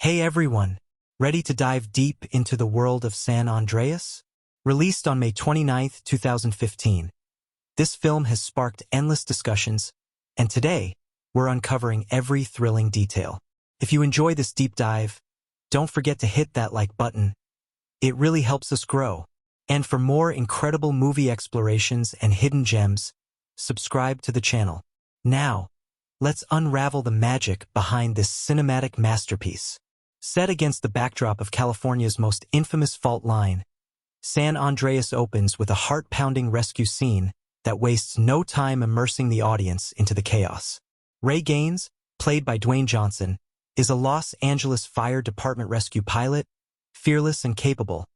Hey everyone, ready to dive deep into the world of San Andreas? Released on May 29, 2015, this film has sparked endless discussions, and today, we're uncovering every thrilling detail. If you enjoy this deep dive, don't forget to hit that like button. It really helps us grow. And for more incredible movie explorations and hidden gems, subscribe to the channel. Now, let's unravel the magic behind this cinematic masterpiece. Set against the backdrop of California's most infamous fault line, San Andreas opens with a heart-pounding rescue scene that wastes no time immersing the audience into the chaos. Ray Gaines, played by Dwayne Johnson, is a Los Angeles Fire Department rescue pilot, fearless and capable,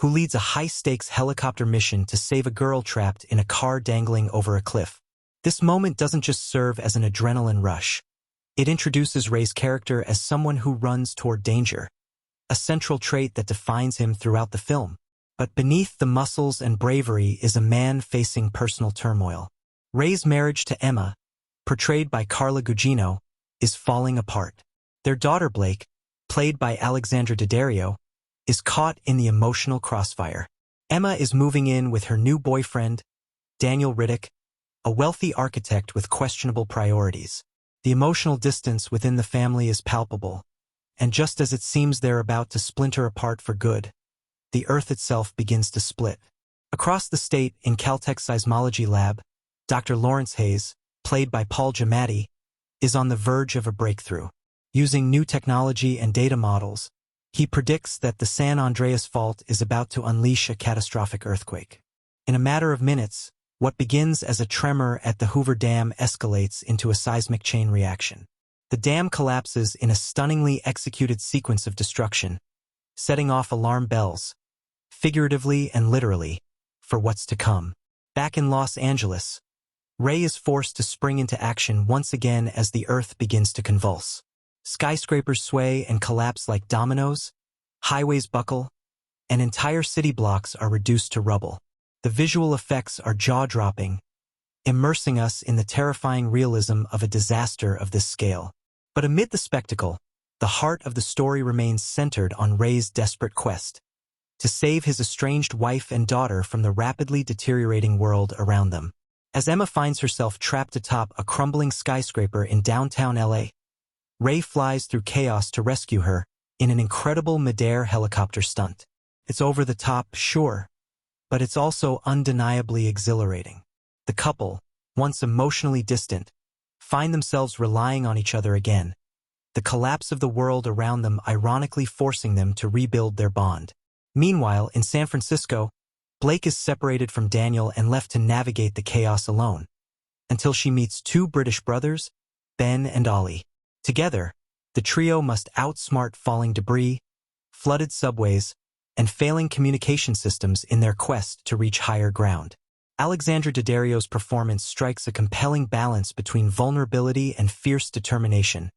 who leads a high-stakes helicopter mission to save a girl trapped in a car dangling over a cliff. This moment doesn't just serve as an adrenaline rush. It introduces Ray's character as someone who runs toward danger, a central trait that defines him throughout the film. But beneath the muscles and bravery is a man facing personal turmoil. Ray's marriage to Emma, portrayed by Carla Gugino, is falling apart. Their daughter Blake, played by Alexandra Daddario, is caught in the emotional crossfire. Emma is moving in with her new boyfriend, Daniel Riddick, a wealthy architect with questionable priorities. The emotional distance within the family is palpable, and just as it seems they're about to splinter apart for good, the Earth itself begins to split. Across the state, in Caltech's seismology lab, Dr. Lawrence Hayes, played by Paul Giamatti, is on the verge of a breakthrough. Using new technology and data models, he predicts that the San Andreas Fault is about to unleash a catastrophic earthquake. In a matter of minutes, what begins as a tremor at the Hoover Dam escalates into a seismic chain reaction. The dam collapses in a stunningly executed sequence of destruction, setting off alarm bells, figuratively and literally, for what's to come. Back in Los Angeles, Ray is forced to spring into action once again as the Earth begins to convulse. Skyscrapers sway and collapse like dominoes, highways buckle, and entire city blocks are reduced to rubble. The visual effects are jaw-dropping, immersing us in the terrifying realism of a disaster of this scale. But amid the spectacle, the heart of the story remains centered on Ray's desperate quest to save his estranged wife and daughter from the rapidly deteriorating world around them. As Emma finds herself trapped atop a crumbling skyscraper in downtown LA, Ray flies through chaos to rescue her in an incredible mid-air helicopter stunt. It's over the top, sure, but it's also undeniably exhilarating. The couple, once emotionally distant, find themselves relying on each other again, the collapse of the world around them ironically forcing them to rebuild their bond. Meanwhile, in San Francisco, Blake is separated from Daniel and left to navigate the chaos alone, until she meets two British brothers, Ben and Ollie. Together, the trio must outsmart falling debris, flooded subways, and failing communication systems in their quest to reach higher ground. Alexandra Daddario's performance strikes a compelling balance between vulnerability and fierce determination,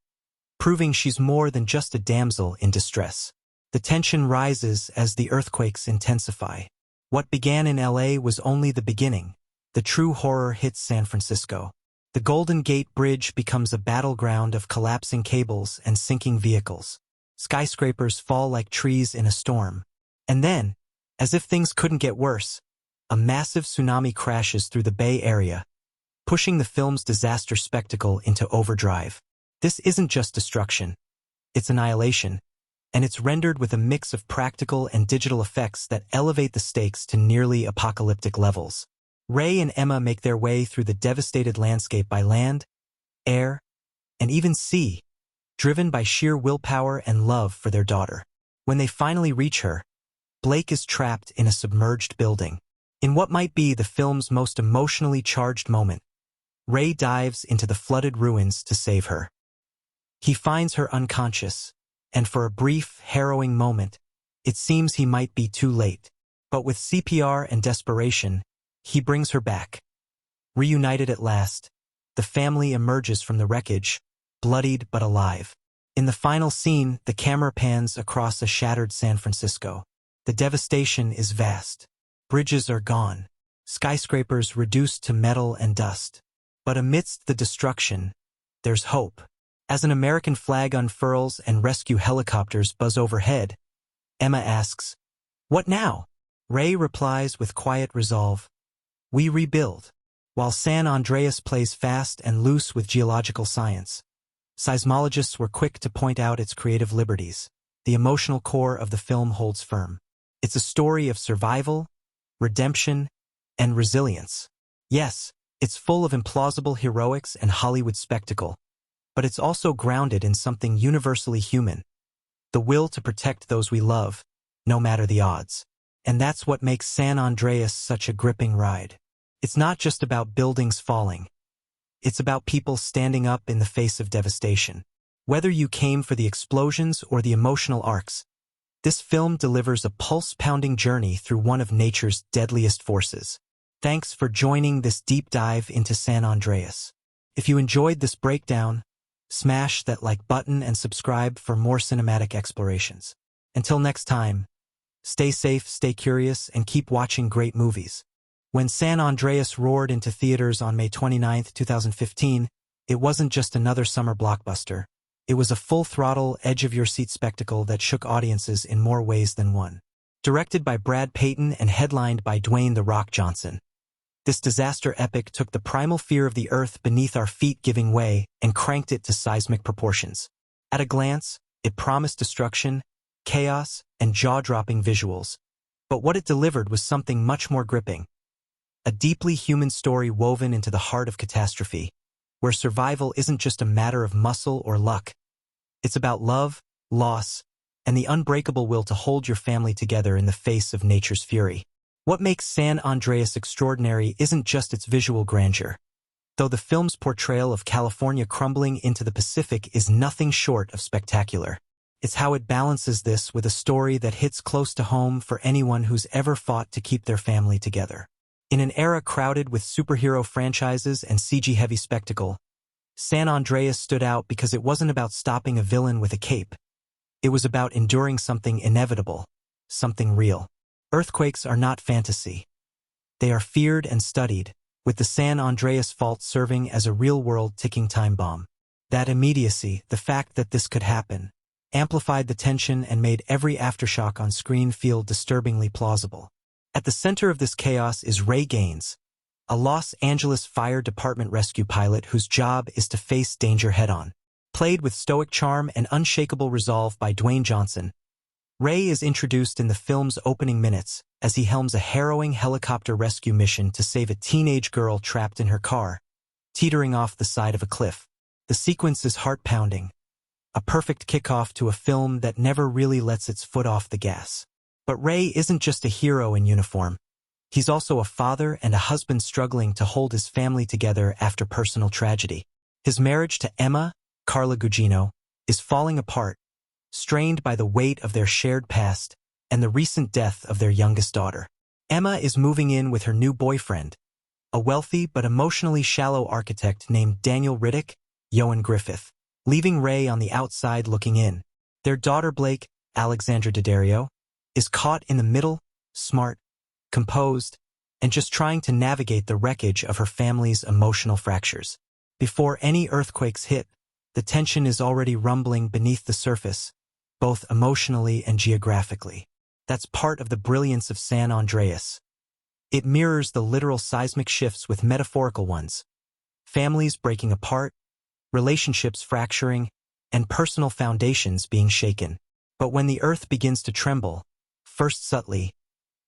proving she's more than just a damsel in distress. The tension rises as the earthquakes intensify. What began in LA was only the beginning. The true horror hits San Francisco. The Golden Gate Bridge becomes a battleground of collapsing cables and sinking vehicles. Skyscrapers fall like trees in a storm. And then, as if things couldn't get worse, a massive tsunami crashes through the Bay Area, pushing the film's disaster spectacle into overdrive. This isn't just destruction, it's annihilation, and it's rendered with a mix of practical and digital effects that elevate the stakes to nearly apocalyptic levels. Ray and Emma make their way through the devastated landscape by land, air, and even sea, driven by sheer willpower and love for their daughter. When they finally reach her, Blake is trapped in a submerged building. In what might be the film's most emotionally charged moment, Ray dives into the flooded ruins to save her. He finds her unconscious, and for a brief, harrowing moment, it seems he might be too late. But with CPR and desperation, he brings her back. Reunited at last, the family emerges from the wreckage, bloodied but alive. In the final scene, the camera pans across a shattered San Francisco. The devastation is vast. Bridges are gone, skyscrapers reduced to metal and dust. But amidst the destruction, there's hope. As an American flag unfurls and rescue helicopters buzz overhead, Emma asks, "What now?" Ray replies with quiet resolve, "We rebuild." While San Andreas plays fast and loose with geological science, seismologists were quick to point out its creative liberties. The emotional core of the film holds firm. It's a story of survival, redemption, and resilience. Yes, it's full of implausible heroics and Hollywood spectacle, but it's also grounded in something universally human, the will to protect those we love, no matter the odds. And that's what makes San Andreas such a gripping ride. It's not just about buildings falling. It's about people standing up in the face of devastation. Whether you came for the explosions or the emotional arcs, this film delivers a pulse-pounding journey through one of nature's deadliest forces. Thanks for joining this deep dive into San Andreas. If you enjoyed this breakdown, smash that like button and subscribe for more cinematic explorations. Until next time, stay safe, stay curious, and keep watching great movies. When San Andreas roared into theaters on May 29, 2015, it wasn't just another summer blockbuster. It was a full-throttle, edge-of-your-seat spectacle that shook audiences in more ways than one. Directed by Brad Peyton and headlined by Dwayne "The Rock" Johnson, this disaster epic took the primal fear of the earth beneath our feet giving way and cranked it to seismic proportions. At a glance, it promised destruction, chaos, and jaw-dropping visuals. But what it delivered was something much more gripping. A deeply human story woven into the heart of catastrophe, where survival isn't just a matter of muscle or luck. It's about love, loss, and the unbreakable will to hold your family together in the face of nature's fury. What makes San Andreas extraordinary isn't just its visual grandeur, though the film's portrayal of California crumbling into the Pacific is nothing short of spectacular. It's how it balances this with a story that hits close to home for anyone who's ever fought to keep their family together. In an era crowded with superhero franchises and CG-heavy spectacle, San Andreas stood out because it wasn't about stopping a villain with a cape. It was about enduring something inevitable, something real. Earthquakes are not fantasy. They are feared and studied, with the San Andreas fault serving as a real-world ticking time bomb. That immediacy, the fact that this could happen, amplified the tension and made every aftershock on screen feel disturbingly plausible. At the center of this chaos is Ray Gaines, a Los Angeles Fire Department rescue pilot whose job is to face danger head-on. Played with stoic charm and unshakable resolve by Dwayne Johnson, Ray is introduced in the film's opening minutes as he helms a harrowing helicopter rescue mission to save a teenage girl trapped in her car, teetering off the side of a cliff. The sequence is heart-pounding, a perfect kickoff to a film that never really lets its foot off the gas. But Ray isn't just a hero in uniform. He's also a father and a husband struggling to hold his family together after personal tragedy. His marriage to Emma, Carla Gugino, is falling apart, strained by the weight of their shared past and the recent death of their youngest daughter. Emma is moving in with her new boyfriend, a wealthy but emotionally shallow architect named Daniel Riddick, Yoan Griffith, leaving Ray on the outside looking in. Their daughter Blake, Alexandra Daddario, is caught in the middle, smart, composed, and just trying to navigate the wreckage of her family's emotional fractures. Before any earthquakes hit, the tension is already rumbling beneath the surface, both emotionally and geographically. That's part of the brilliance of San Andreas. It mirrors the literal seismic shifts with metaphorical ones. Families breaking apart, relationships fracturing, and personal foundations being shaken. But when the earth begins to tremble, first subtly,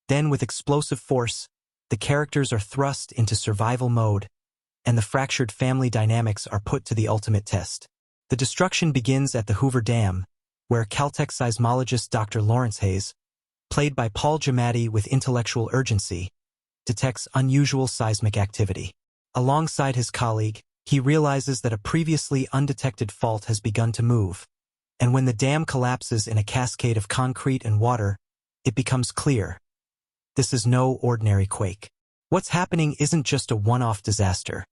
then with explosive force, the characters are thrust into survival mode, and the fractured family dynamics are put to the ultimate test. The destruction begins at the Hoover Dam, where Caltech seismologist Dr. Lawrence Hayes, played by Paul Giamatti with intellectual urgency, detects unusual seismic activity. Alongside his colleague, he realizes that a previously undetected fault has begun to move, and when the dam collapses in a cascade of concrete and water, it becomes clear. This is no ordinary quake. What's happening isn't just a one-off disaster.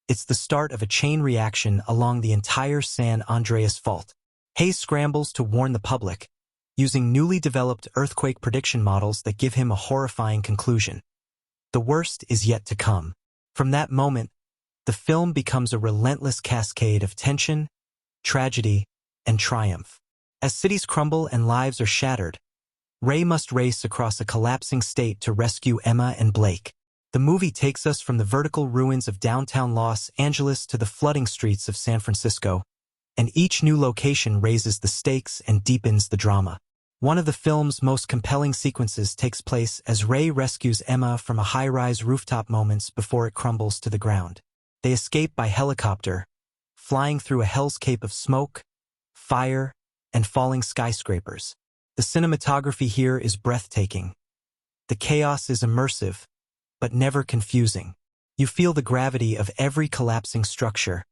It's the start of a chain reaction along the entire San Andreas fault. Hayes scrambles to warn the public, using newly developed earthquake prediction models that give him a horrifying conclusion. The worst is yet to come. From that moment, the film becomes a relentless cascade of tension, tragedy, and triumph. As cities crumble and lives are shattered, Ray must race across a collapsing state to rescue Emma and Blake. The movie takes us from the vertical ruins of downtown Los Angeles to the flooding streets of San Francisco, and each new location raises the stakes and deepens the drama. One of the film's most compelling sequences takes place as Ray rescues Emma from a high-rise rooftop moments before it crumbles to the ground. They escape by helicopter, flying through a hellscape of smoke, fire, and falling skyscrapers. The cinematography here is breathtaking. The chaos is immersive, but never confusing. You feel the gravity of every collapsing structure,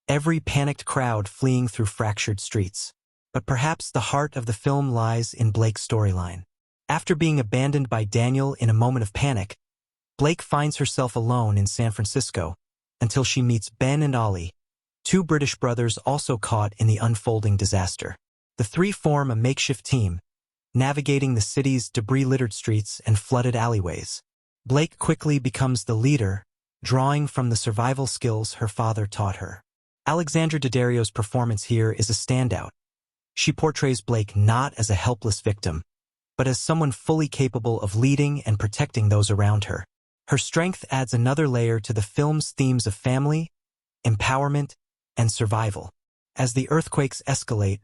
every panicked crowd fleeing through fractured streets. But perhaps the heart of the film lies in Blake's storyline. After being abandoned by Daniel in a moment of panic, Blake finds herself alone in San Francisco until she meets Ben and Ollie, two British brothers also caught in the unfolding disaster. The three form a makeshift team, navigating the city's debris-littered streets and flooded alleyways. Blake quickly becomes the leader, drawing from the survival skills her father taught her. Alexandra Daddario's performance here is a standout. She portrays Blake not as a helpless victim, but as someone fully capable of leading and protecting those around her. Her strength adds another layer to the film's themes of family, empowerment, and survival. As the earthquakes escalate,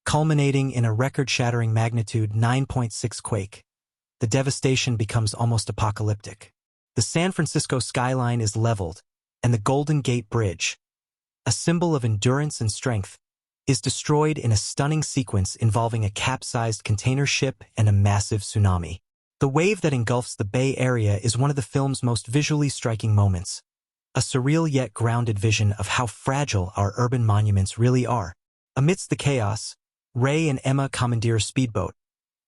culminating in a record-shattering magnitude 9.6 quake, the devastation becomes almost apocalyptic. The San Francisco skyline is leveled, and the Golden Gate Bridge, a symbol of endurance and strength, is destroyed in a stunning sequence involving a capsized container ship and a massive tsunami. The wave that engulfs the Bay Area is one of the film's most visually striking moments, a surreal yet grounded vision of how fragile our urban monuments really are. Amidst the chaos, Ray and Emma commandeer a speedboat,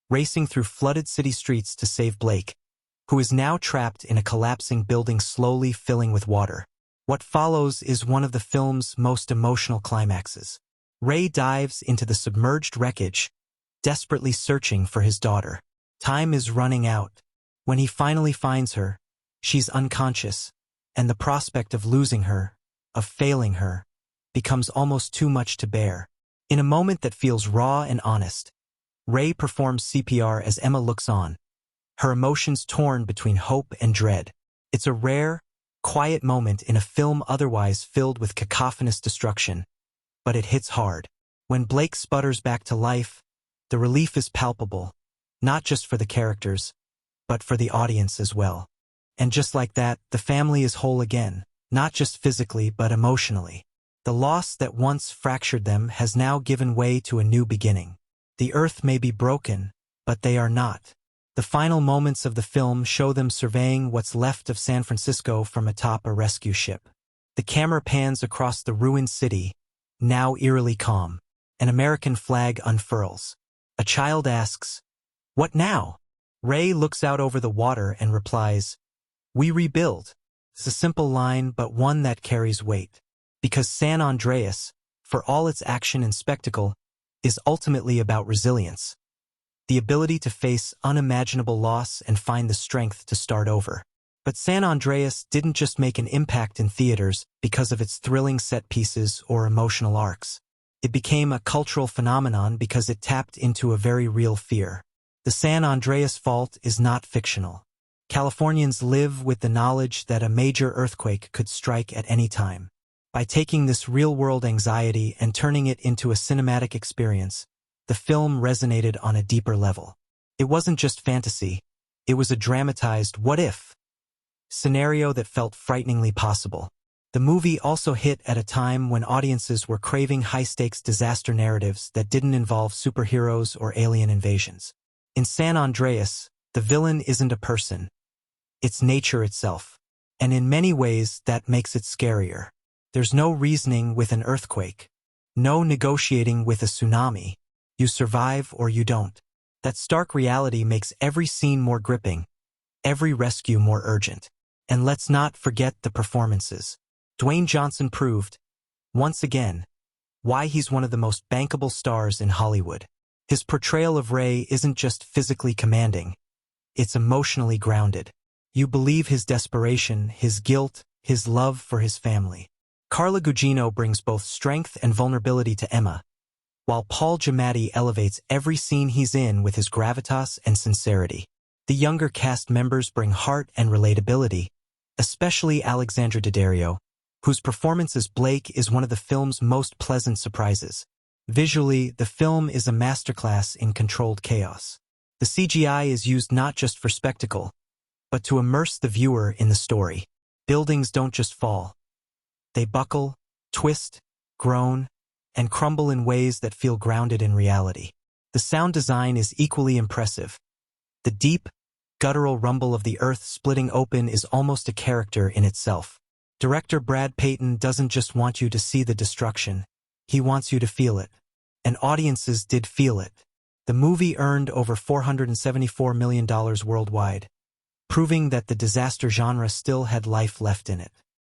racing through flooded city streets to save Blake, who is now trapped in a collapsing building slowly filling with water. What follows is one of the film's most emotional climaxes. Ray dives into the submerged wreckage, desperately searching for his daughter. Time is running out. When he finally finds her, she's unconscious, and the prospect of losing her, of failing her, becomes almost too much to bear. In a moment that feels raw and honest, Ray performs CPR as Emma looks on, her emotions torn between hope and dread. It's a rare, quiet moment in a film otherwise filled with cacophonous destruction, but it hits hard. When Blake sputters back to life, the relief is palpable, not just for the characters, but for the audience as well. And just like that, the family is whole again, not just physically but emotionally. The loss that once fractured them has now given way to a new beginning. The earth may be broken, but they are not. The final moments of the film show them surveying what's left of San Francisco from atop a rescue ship. The camera pans across the ruined city, now eerily calm. An American flag unfurls. A child asks, "What now?" Ray looks out over the water and replies, "We rebuild." It's a simple line, but one that carries weight. Because San Andreas, for all its action and spectacle, is ultimately about resilience. The ability to face unimaginable loss and find the strength to start over. But San Andreas didn't just make an impact in theaters because of its thrilling set pieces or emotional arcs. It became a cultural phenomenon because it tapped into a very real fear. The San Andreas fault is not fictional. Californians live with the knowledge that a major earthquake could strike at any time. By taking this real-world anxiety and turning it into a cinematic experience, the film resonated on a deeper level. It wasn't just fantasy, it was a dramatized what-if scenario that felt frighteningly possible. The movie also hit at a time when audiences were craving high-stakes disaster narratives that didn't involve superheroes or alien invasions. In San Andreas, the villain isn't a person, it's nature itself. And in many ways, that makes it scarier. There's no reasoning with an earthquake, no negotiating with a tsunami. You survive or you don't. That stark reality makes every scene more gripping, every rescue more urgent. And let's not forget the performances. Dwayne Johnson proved, once again, why he's one of the most bankable stars in Hollywood. His portrayal of Ray isn't just physically commanding, it's emotionally grounded. You believe his desperation, his guilt, his love for his family. Carla Gugino brings both strength and vulnerability to Emma, while Giamatti elevates every scene he's in with his gravitas and sincerity. The younger cast members bring heart and relatability, especially Alexandra Daddario, whose performance as Blake is one of the film's most pleasant surprises. Visually, the film is a masterclass in controlled chaos. The CGI is used not just for spectacle, but to immerse the viewer in the story. Buildings don't just fall. They buckle, twist, groan, and crumble in ways that feel grounded in reality. The sound design is equally impressive. The deep, guttural rumble of the earth splitting open is almost a character in itself. Director Peyton doesn't just want you to see the destruction, he wants you to feel it. And audiences did feel it. The movie earned over $474 million worldwide, proving that the disaster genre still had life left in it.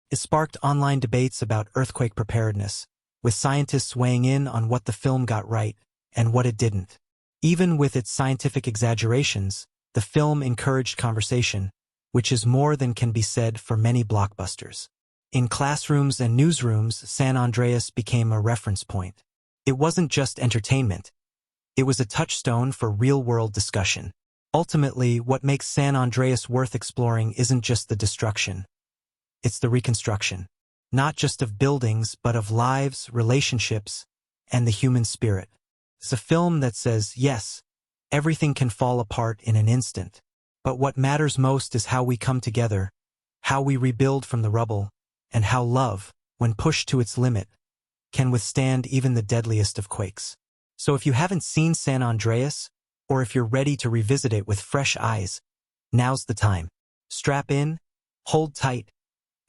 It sparked online debates about earthquake preparedness, with scientists weighing in on what the film got right and what it didn't. Even with its scientific exaggerations, the film encouraged conversation, which is more than can be said for many blockbusters. In classrooms and newsrooms, San Andreas became a reference point. It wasn't just entertainment. It was a touchstone for real-world discussion. Ultimately, what makes San Andreas worth exploring isn't just the destruction. It's the reconstruction, not just of buildings, but of lives, relationships, and the human spirit. It's a film that says, yes, everything can fall apart in an instant, but what matters most is how we come together, how we rebuild from the rubble, and how love, when pushed to its limit, can withstand even the deadliest of quakes. So if you haven't seen San Andreas, or if you're ready to revisit it with fresh eyes, now's the time. Strap in, hold tight,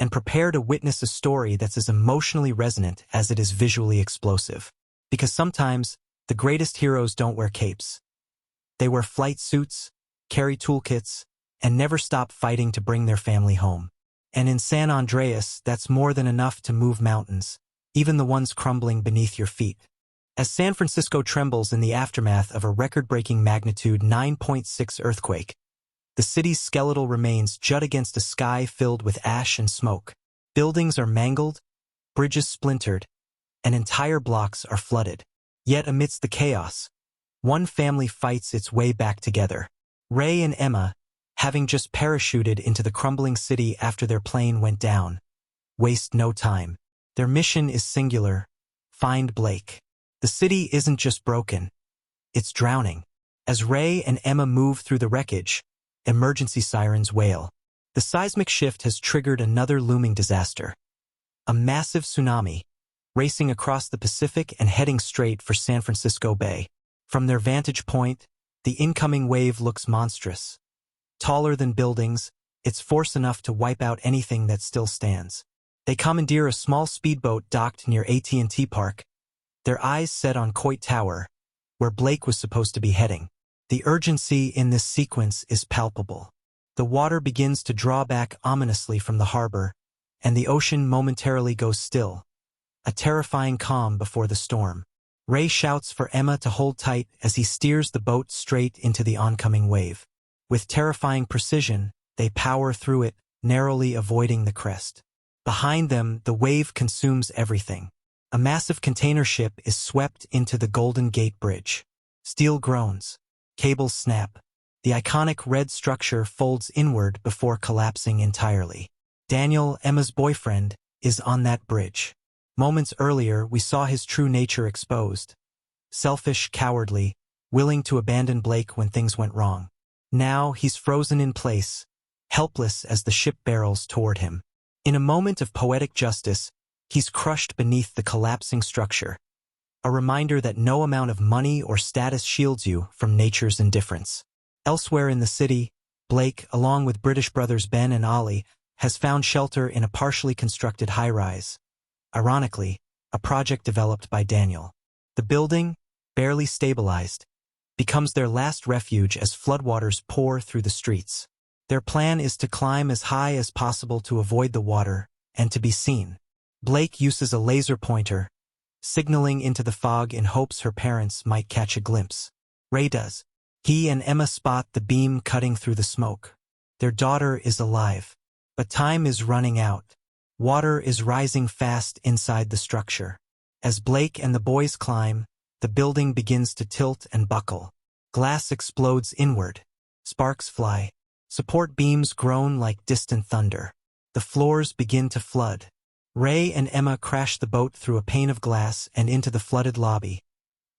and prepare to witness a story that's as emotionally resonant as it is visually explosive. Because sometimes, the greatest heroes don't wear capes. They wear flight suits, carry toolkits, and never stop fighting to bring their family home. And in San Andreas, that's more than enough to move mountains, even the ones crumbling beneath your feet. As San Francisco trembles in the aftermath of a record-breaking magnitude 9.6 earthquake, the city's skeletal remains jut against a sky filled with ash and smoke. Buildings are mangled, bridges splintered, and entire blocks are flooded. Yet amidst the chaos, one family fights its way back together. Ray and Emma, having just parachuted into the crumbling city after their plane went down, waste no time. Their mission is singular: find Blake. The city isn't just broken, it's drowning. As Ray and Emma move through the wreckage, emergency sirens wail. The seismic shift has triggered another looming disaster. A massive tsunami, racing across the Pacific and heading straight for San Francisco Bay. From their vantage point, the incoming wave looks monstrous. Taller than buildings, it's force enough to wipe out anything that still stands. They commandeer a small speedboat docked near AT&T Park, their eyes set on Coit Tower, where Blake was supposed to be heading. The urgency in this sequence is palpable. The water begins to draw back ominously from the harbor, and the ocean momentarily goes still, a terrifying calm before the storm. Ray shouts for Emma to hold tight as he steers the boat straight into the oncoming wave. With terrifying precision, they power through it, narrowly avoiding the crest. Behind them, the wave consumes everything. A massive container ship is swept into the Golden Gate Bridge. Steel groans. Cables snap. The iconic red structure folds inward before collapsing entirely. Daniel, Emma's boyfriend, is on that bridge. Moments earlier, we saw his true nature exposed. Selfish, cowardly, willing to abandon Blake when things went wrong. Now he's frozen in place, helpless as the ship barrels toward him. In a moment of poetic justice, he's crushed beneath the collapsing structure. A reminder that no amount of money or status shields you from nature's indifference. Elsewhere in the city, Blake, along with British brothers Ben and Ollie, has found shelter in a partially constructed high-rise. Ironically, a project developed by Daniel. The building, barely stabilized, becomes their last refuge as floodwaters pour through the streets. Their plan is to climb as high as possible to avoid the water and to be seen. Blake uses a laser pointer, signaling into the fog in hopes her parents might catch a glimpse. Ray does. He and Emma spot the beam cutting through the smoke. Their daughter is alive. But time is running out. Water is rising fast inside the structure. As Blake and the boys climb, the building begins to tilt and buckle. Glass explodes inward. Sparks fly. Support beams groan like distant thunder. The floors begin to flood. Ray and Emma crash the boat through a pane of glass and into the flooded lobby,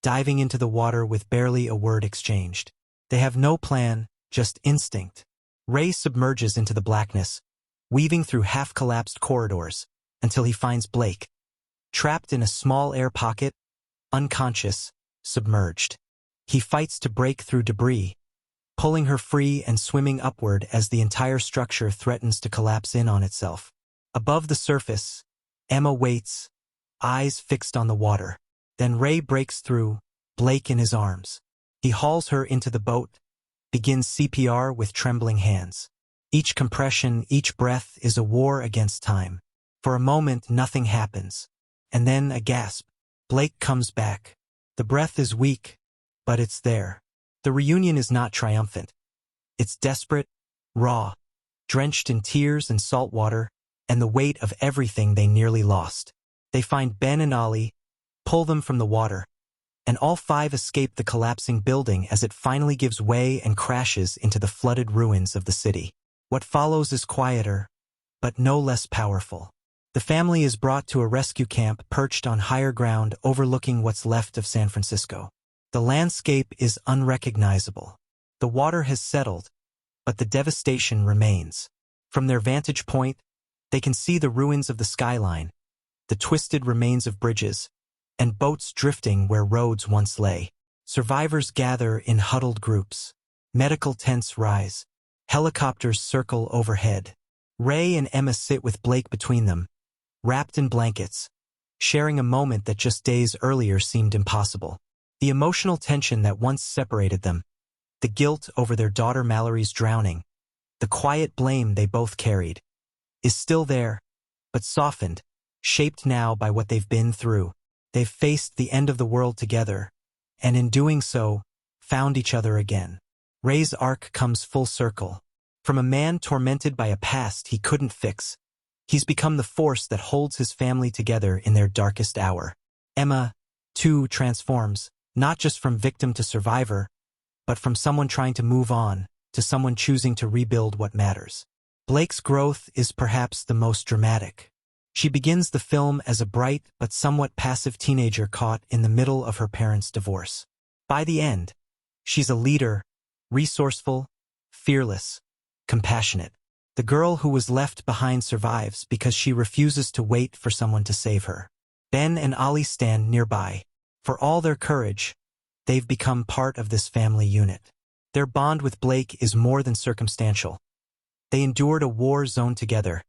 diving into the water with barely a word exchanged. They have no plan, just instinct. Ray submerges into the blackness, weaving through half-collapsed corridors, until he finds Blake, trapped in a small air pocket, unconscious, submerged. He fights to break through debris, pulling her free and swimming upward as the entire structure threatens to collapse in on itself. Above the surface, Emma waits, eyes fixed on the water. Then Ray breaks through, Blake in his arms. He hauls her into the boat, begins CPR with trembling hands. Each compression, each breath is a war against time. For a moment, nothing happens. And then a gasp. Blake comes back. The breath is weak, but it's there. The reunion is not triumphant. It's desperate, raw, drenched in tears and salt water, and the weight of everything they nearly lost. They find Ben and Ollie, pull them from the water, and all five escape the collapsing building as it finally gives way and crashes into the flooded ruins of the city. What follows is quieter, but no less powerful. The family is brought to a rescue camp perched on higher ground overlooking what's left of San Francisco. The landscape is unrecognizable. The water has settled, but the devastation remains. From their vantage point, they can see the ruins of the skyline, the twisted remains of bridges, and boats drifting where roads once lay. Survivors gather in huddled groups. Medical tents rise. Helicopters circle overhead. Ray and Emma sit with Blake between them, wrapped in blankets, sharing a moment that just days earlier seemed impossible. The emotional tension that once separated them, the guilt over their daughter Mallory's drowning, the quiet blame they both carried, is still there, but softened, shaped now by what they've been through. They've faced the end of the world together, and in doing so, found each other again. Ray's arc comes full circle. From a man tormented by a past he couldn't fix, he's become the force that holds his family together in their darkest hour. Emma, too, transforms, not just from victim to survivor, but from someone trying to move on, to someone choosing to rebuild what matters. Blake's growth is perhaps the most dramatic. She begins the film as a bright but somewhat passive teenager caught in the middle of her parents' divorce. By the end, she's a leader, resourceful, fearless, compassionate. The girl who was left behind survives because she refuses to wait for someone to save her. Ben and Ollie stand nearby. For all their courage, they've become part of this family unit. Their bond with Blake is more than circumstantial. They endured a war zone together,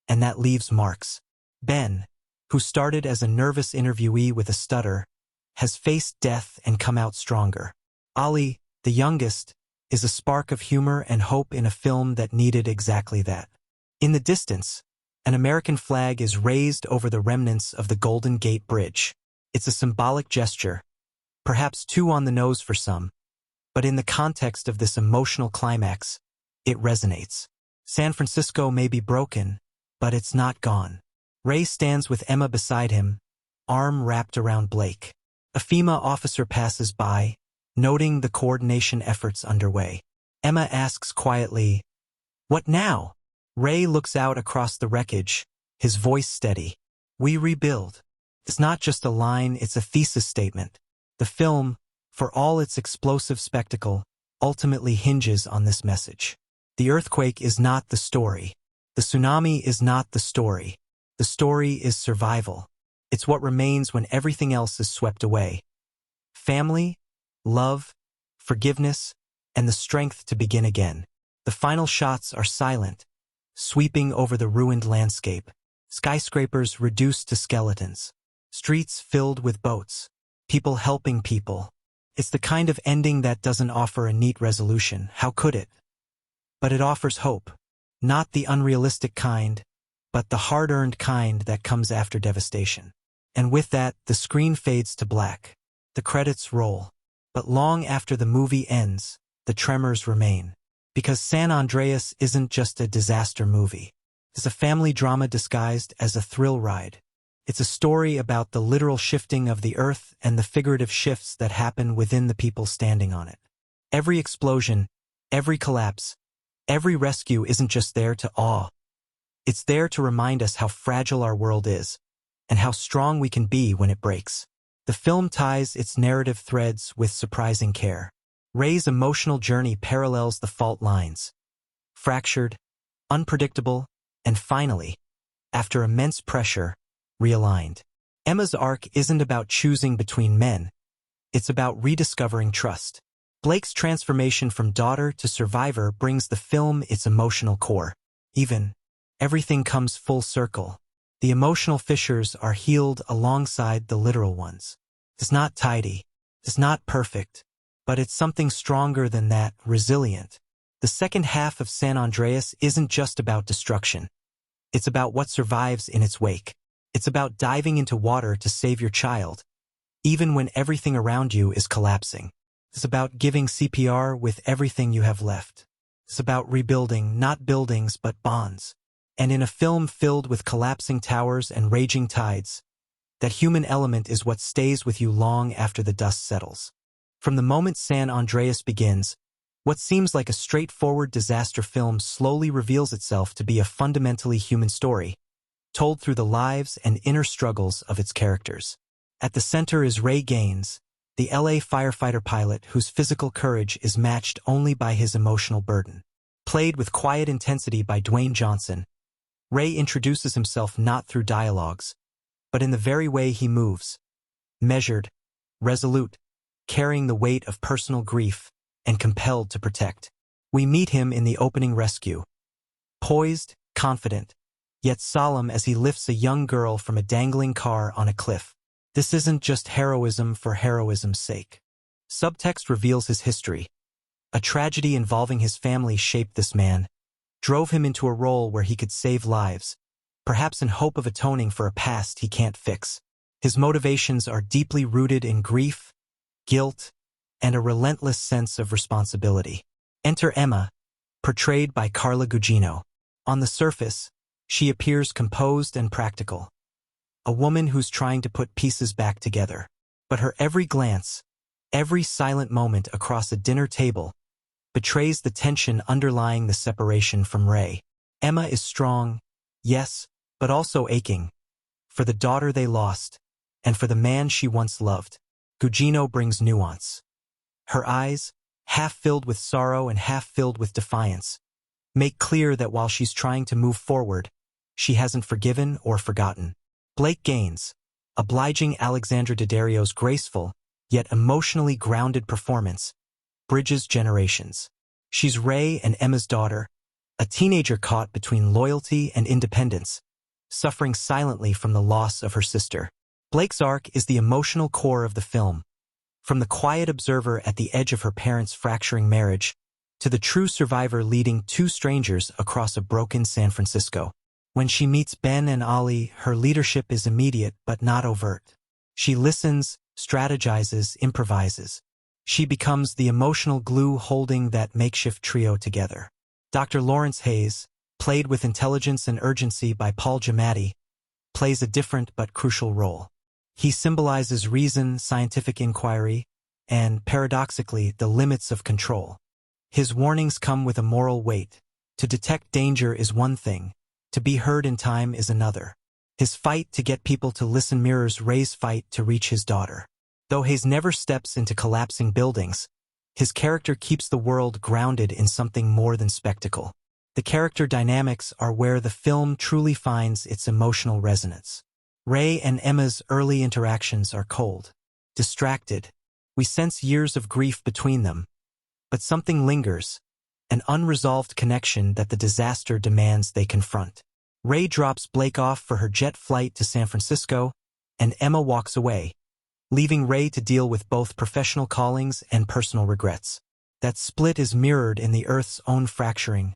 and that leaves marks. Ben, who started as a nervous interviewee with a stutter, has faced death and come out stronger. Ollie, the youngest, is a spark of humor and hope in a film that needed exactly that. In the distance, an American flag is raised over the remnants of the Golden Gate Bridge. It's a symbolic gesture, perhaps too on the nose for some, but in the context of this emotional climax, it resonates. San Francisco may be broken, but it's not gone. Ray stands with Emma beside him, arm wrapped around Blake. A FEMA officer passes by, noting the coordination efforts underway. Emma asks quietly, "What now?" Ray looks out across the wreckage, his voice steady. "We rebuild." It's not just a line, it's a thesis statement. The film, for all its explosive spectacle, ultimately hinges on this message. The earthquake is not the story. The tsunami is not the story. The story is survival. It's what remains when everything else is swept away. Family, love, forgiveness, and the strength to begin again. The final shots are silent, sweeping over the ruined landscape. Skyscrapers reduced to skeletons. Streets filled with boats. People helping people. It's the kind of ending that doesn't offer a neat resolution. How could it? But it offers hope. Not the unrealistic kind, but the hard-earned kind that comes after devastation. And with that, the screen fades to black. The credits roll. But long after the movie ends, the tremors remain. Because San Andreas isn't just a disaster movie. is a family drama disguised as a thrill ride. It's a story about the literal shifting of the earth and the figurative shifts that happen within the people standing on it. Every explosion, every collapse, every rescue isn't just there to awe. It's there to remind us how fragile our world is, and how strong we can be when it breaks. The film ties its narrative threads with surprising care. Ray's emotional journey parallels the fault lines. Fractured, unpredictable, and finally, after immense pressure, realigned. Emma's arc isn't about choosing between men. It's about rediscovering trust. Blake's transformation from daughter to survivor brings the film its emotional core. Everything comes full circle. The emotional fissures are healed alongside the literal ones. It's not tidy. It's not perfect. But it's something stronger than that, resilient. The second half of San Andreas isn't just about destruction. It's about what survives in its wake. It's about diving into water to save your child, even when everything around you is collapsing. It's about giving CPR with everything you have left. It's about rebuilding not buildings but bonds. And in a film filled with collapsing towers and raging tides, that human element is what stays with you long after the dust settles. From the moment San Andreas begins, what seems like a straightforward disaster film slowly reveals itself to be a fundamentally human story, told through the lives and inner struggles of its characters. At the center is Ray Gaines, the LA firefighter pilot whose physical courage is matched only by his emotional burden. Played with quiet intensity by Dwayne Johnson, Ray introduces himself not through dialogues, but in the very way he moves. Measured, resolute, carrying the weight of personal grief, and compelled to protect. We meet him in the opening rescue. Poised, confident, yet solemn as he lifts a young girl from a dangling car on a cliff. This isn't just heroism for heroism's sake. Subtext reveals his history. A tragedy involving his family shaped this man, drove him into a role where he could save lives, perhaps in hope of atoning for a past he can't fix. His motivations are deeply rooted in grief, guilt, and a relentless sense of responsibility. Enter Emma, portrayed by Carla Gugino. On the surface, she appears composed and practical, a woman who's trying to put pieces back together. But her every glance, every silent moment across a dinner table, betrays the tension underlying the separation from Ray. Emma is strong, yes, but also aching, for the daughter they lost, and for the man she once loved. Gugino brings nuance. Her eyes, half filled with sorrow and half filled with defiance, make clear that while she's trying to move forward, she hasn't forgiven or forgotten. Blake Gaines, obliging Alexandra Daddario's graceful, yet emotionally grounded performance, bridges generations. She's Ray and Emma's daughter, a teenager caught between loyalty and independence, suffering silently from the loss of her sister. Blake's arc is the emotional core of the film, from the quiet observer at the edge of her parents' fracturing marriage, to the true survivor leading two strangers across a broken San Francisco. When she meets Ben and Ollie, her leadership is immediate but not overt. She listens, strategizes, improvises. She becomes the emotional glue holding that makeshift trio together. Dr. Lawrence Hayes, played with intelligence and urgency by Paul Giamatti, plays a different but crucial role. He symbolizes reason, scientific inquiry, and, paradoxically, the limits of control. His warnings come with a moral weight. To detect danger is one thing, to be heard in time is another. His fight to get people to listen mirrors Ray's fight to reach his daughter. Though Hayes never steps into collapsing buildings, his character keeps the world grounded in something more than spectacle. The character dynamics are where the film truly finds its emotional resonance. Ray and Emma's early interactions are cold, distracted. We sense years of grief between them, but something lingers, an unresolved connection that the disaster demands they confront. Ray drops Blake off for her jet flight to San Francisco, and Emma walks away, leaving Ray to deal with both professional callings and personal regrets. That split is mirrored in the Earth's own fracturing,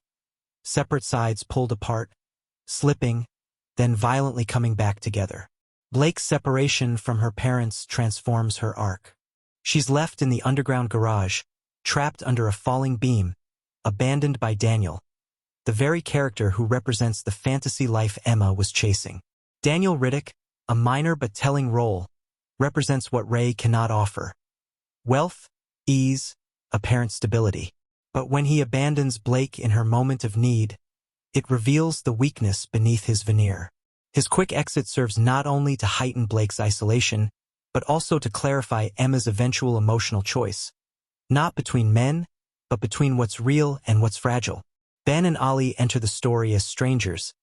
separate sides pulled apart, slipping, then violently coming back together. Blake's separation from her parents transforms her arc. She's left in the underground garage, trapped under a falling beam, abandoned by Daniel, the very character who represents the fantasy life Emma was chasing. Daniel Riddick, a minor but telling role, represents what Ray cannot offer: wealth, ease, apparent stability. But when he abandons Blake in her moment of need, it reveals the weakness beneath his veneer. His quick exit serves not only to heighten Blake's isolation, but also to clarify Emma's eventual emotional choice. Not between men, but between what's real and what's fragile. Ben and Ollie enter the story as strangers,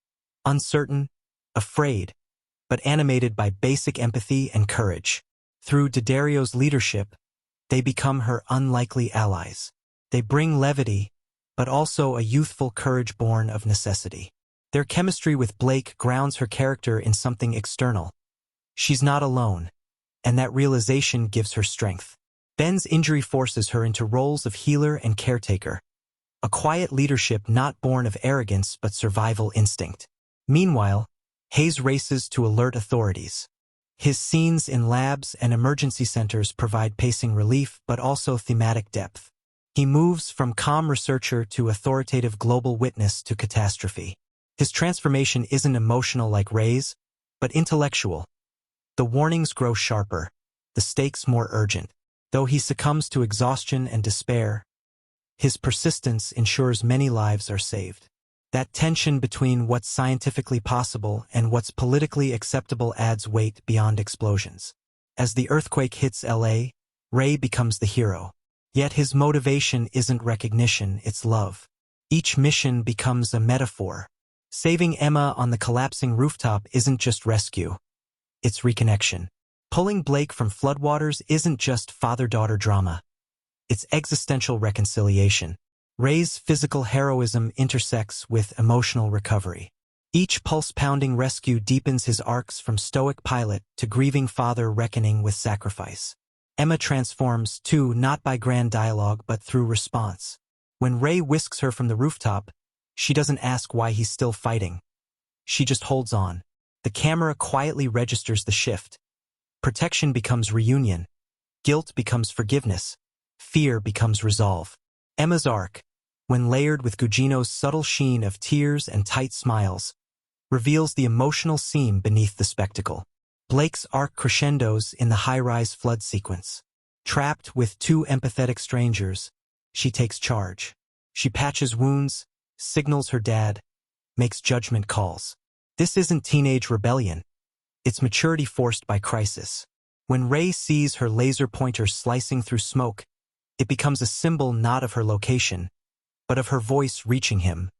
uncertain, afraid, but animated by basic empathy and courage. Through Daddario's leadership, they become her unlikely allies. They bring levity, but also a youthful courage born of necessity. Their chemistry with Blake grounds her character in something external. She's not alone, and that realization gives her strength. Ben's injury forces her into roles of healer and caretaker, a quiet leadership not born of arrogance but survival instinct. Meanwhile, Hayes races to alert authorities. His scenes in labs and emergency centers provide pacing relief but also thematic depth. He moves from calm researcher to authoritative global witness to catastrophe. His transformation isn't emotional like Ray's, but intellectual. The warnings grow sharper, the stakes more urgent. Though he succumbs to exhaustion and despair, his persistence ensures many lives are saved. That tension between what's scientifically possible and what's politically acceptable adds weight beyond explosions. As the earthquake hits LA, Ray becomes the hero. Yet his motivation isn't recognition, it's love. Each mission becomes a metaphor. Saving Emma on the collapsing rooftop isn't just rescue, it's reconnection. Pulling Blake from floodwaters isn't just father-daughter drama. It's existential reconciliation. Ray's physical heroism intersects with emotional recovery. Each pulse-pounding rescue deepens his arcs from stoic pilot to grieving father reckoning with sacrifice. Emma transforms, too, not by grand dialogue but through response. When Ray whisks her from the rooftop, she doesn't ask why he's still fighting. She just holds on. The camera quietly registers the shift. Protection becomes reunion. Guilt becomes forgiveness. Fear becomes resolve. Emma's arc, when layered with Gugino's subtle sheen of tears and tight smiles, reveals the emotional seam beneath the spectacle. Blake's arc crescendos in the high-rise flood sequence. Trapped with two empathetic strangers, she takes charge. She patches wounds, signals her dad, makes judgment calls. This isn't teenage rebellion. It's maturity forced by crisis. When Ray sees her laser pointer slicing through smoke, it becomes a symbol not of her location, but of her voice reaching him,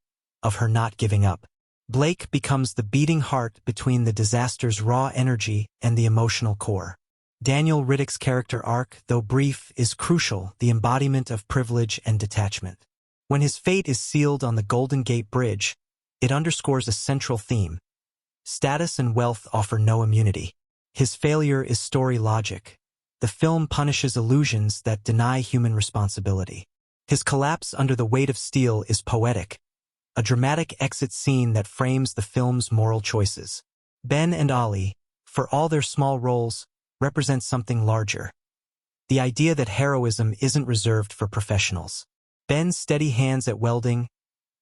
of her not giving up. Blake becomes the beating heart between the disaster's raw energy and the emotional core. Daniel Riddick's character arc, though brief, is crucial, the embodiment of privilege and detachment. When his fate is sealed on the Golden Gate Bridge, it underscores a central theme. Status and wealth offer no immunity. His failure is story logic. The film punishes illusions that deny human responsibility. His collapse under the weight of steel is poetic, a dramatic exit scene that frames the film's moral choices. Ben and Ollie, for all their small roles, represent something larger. The idea that heroism isn't reserved for professionals. Ben's steady hands at welding,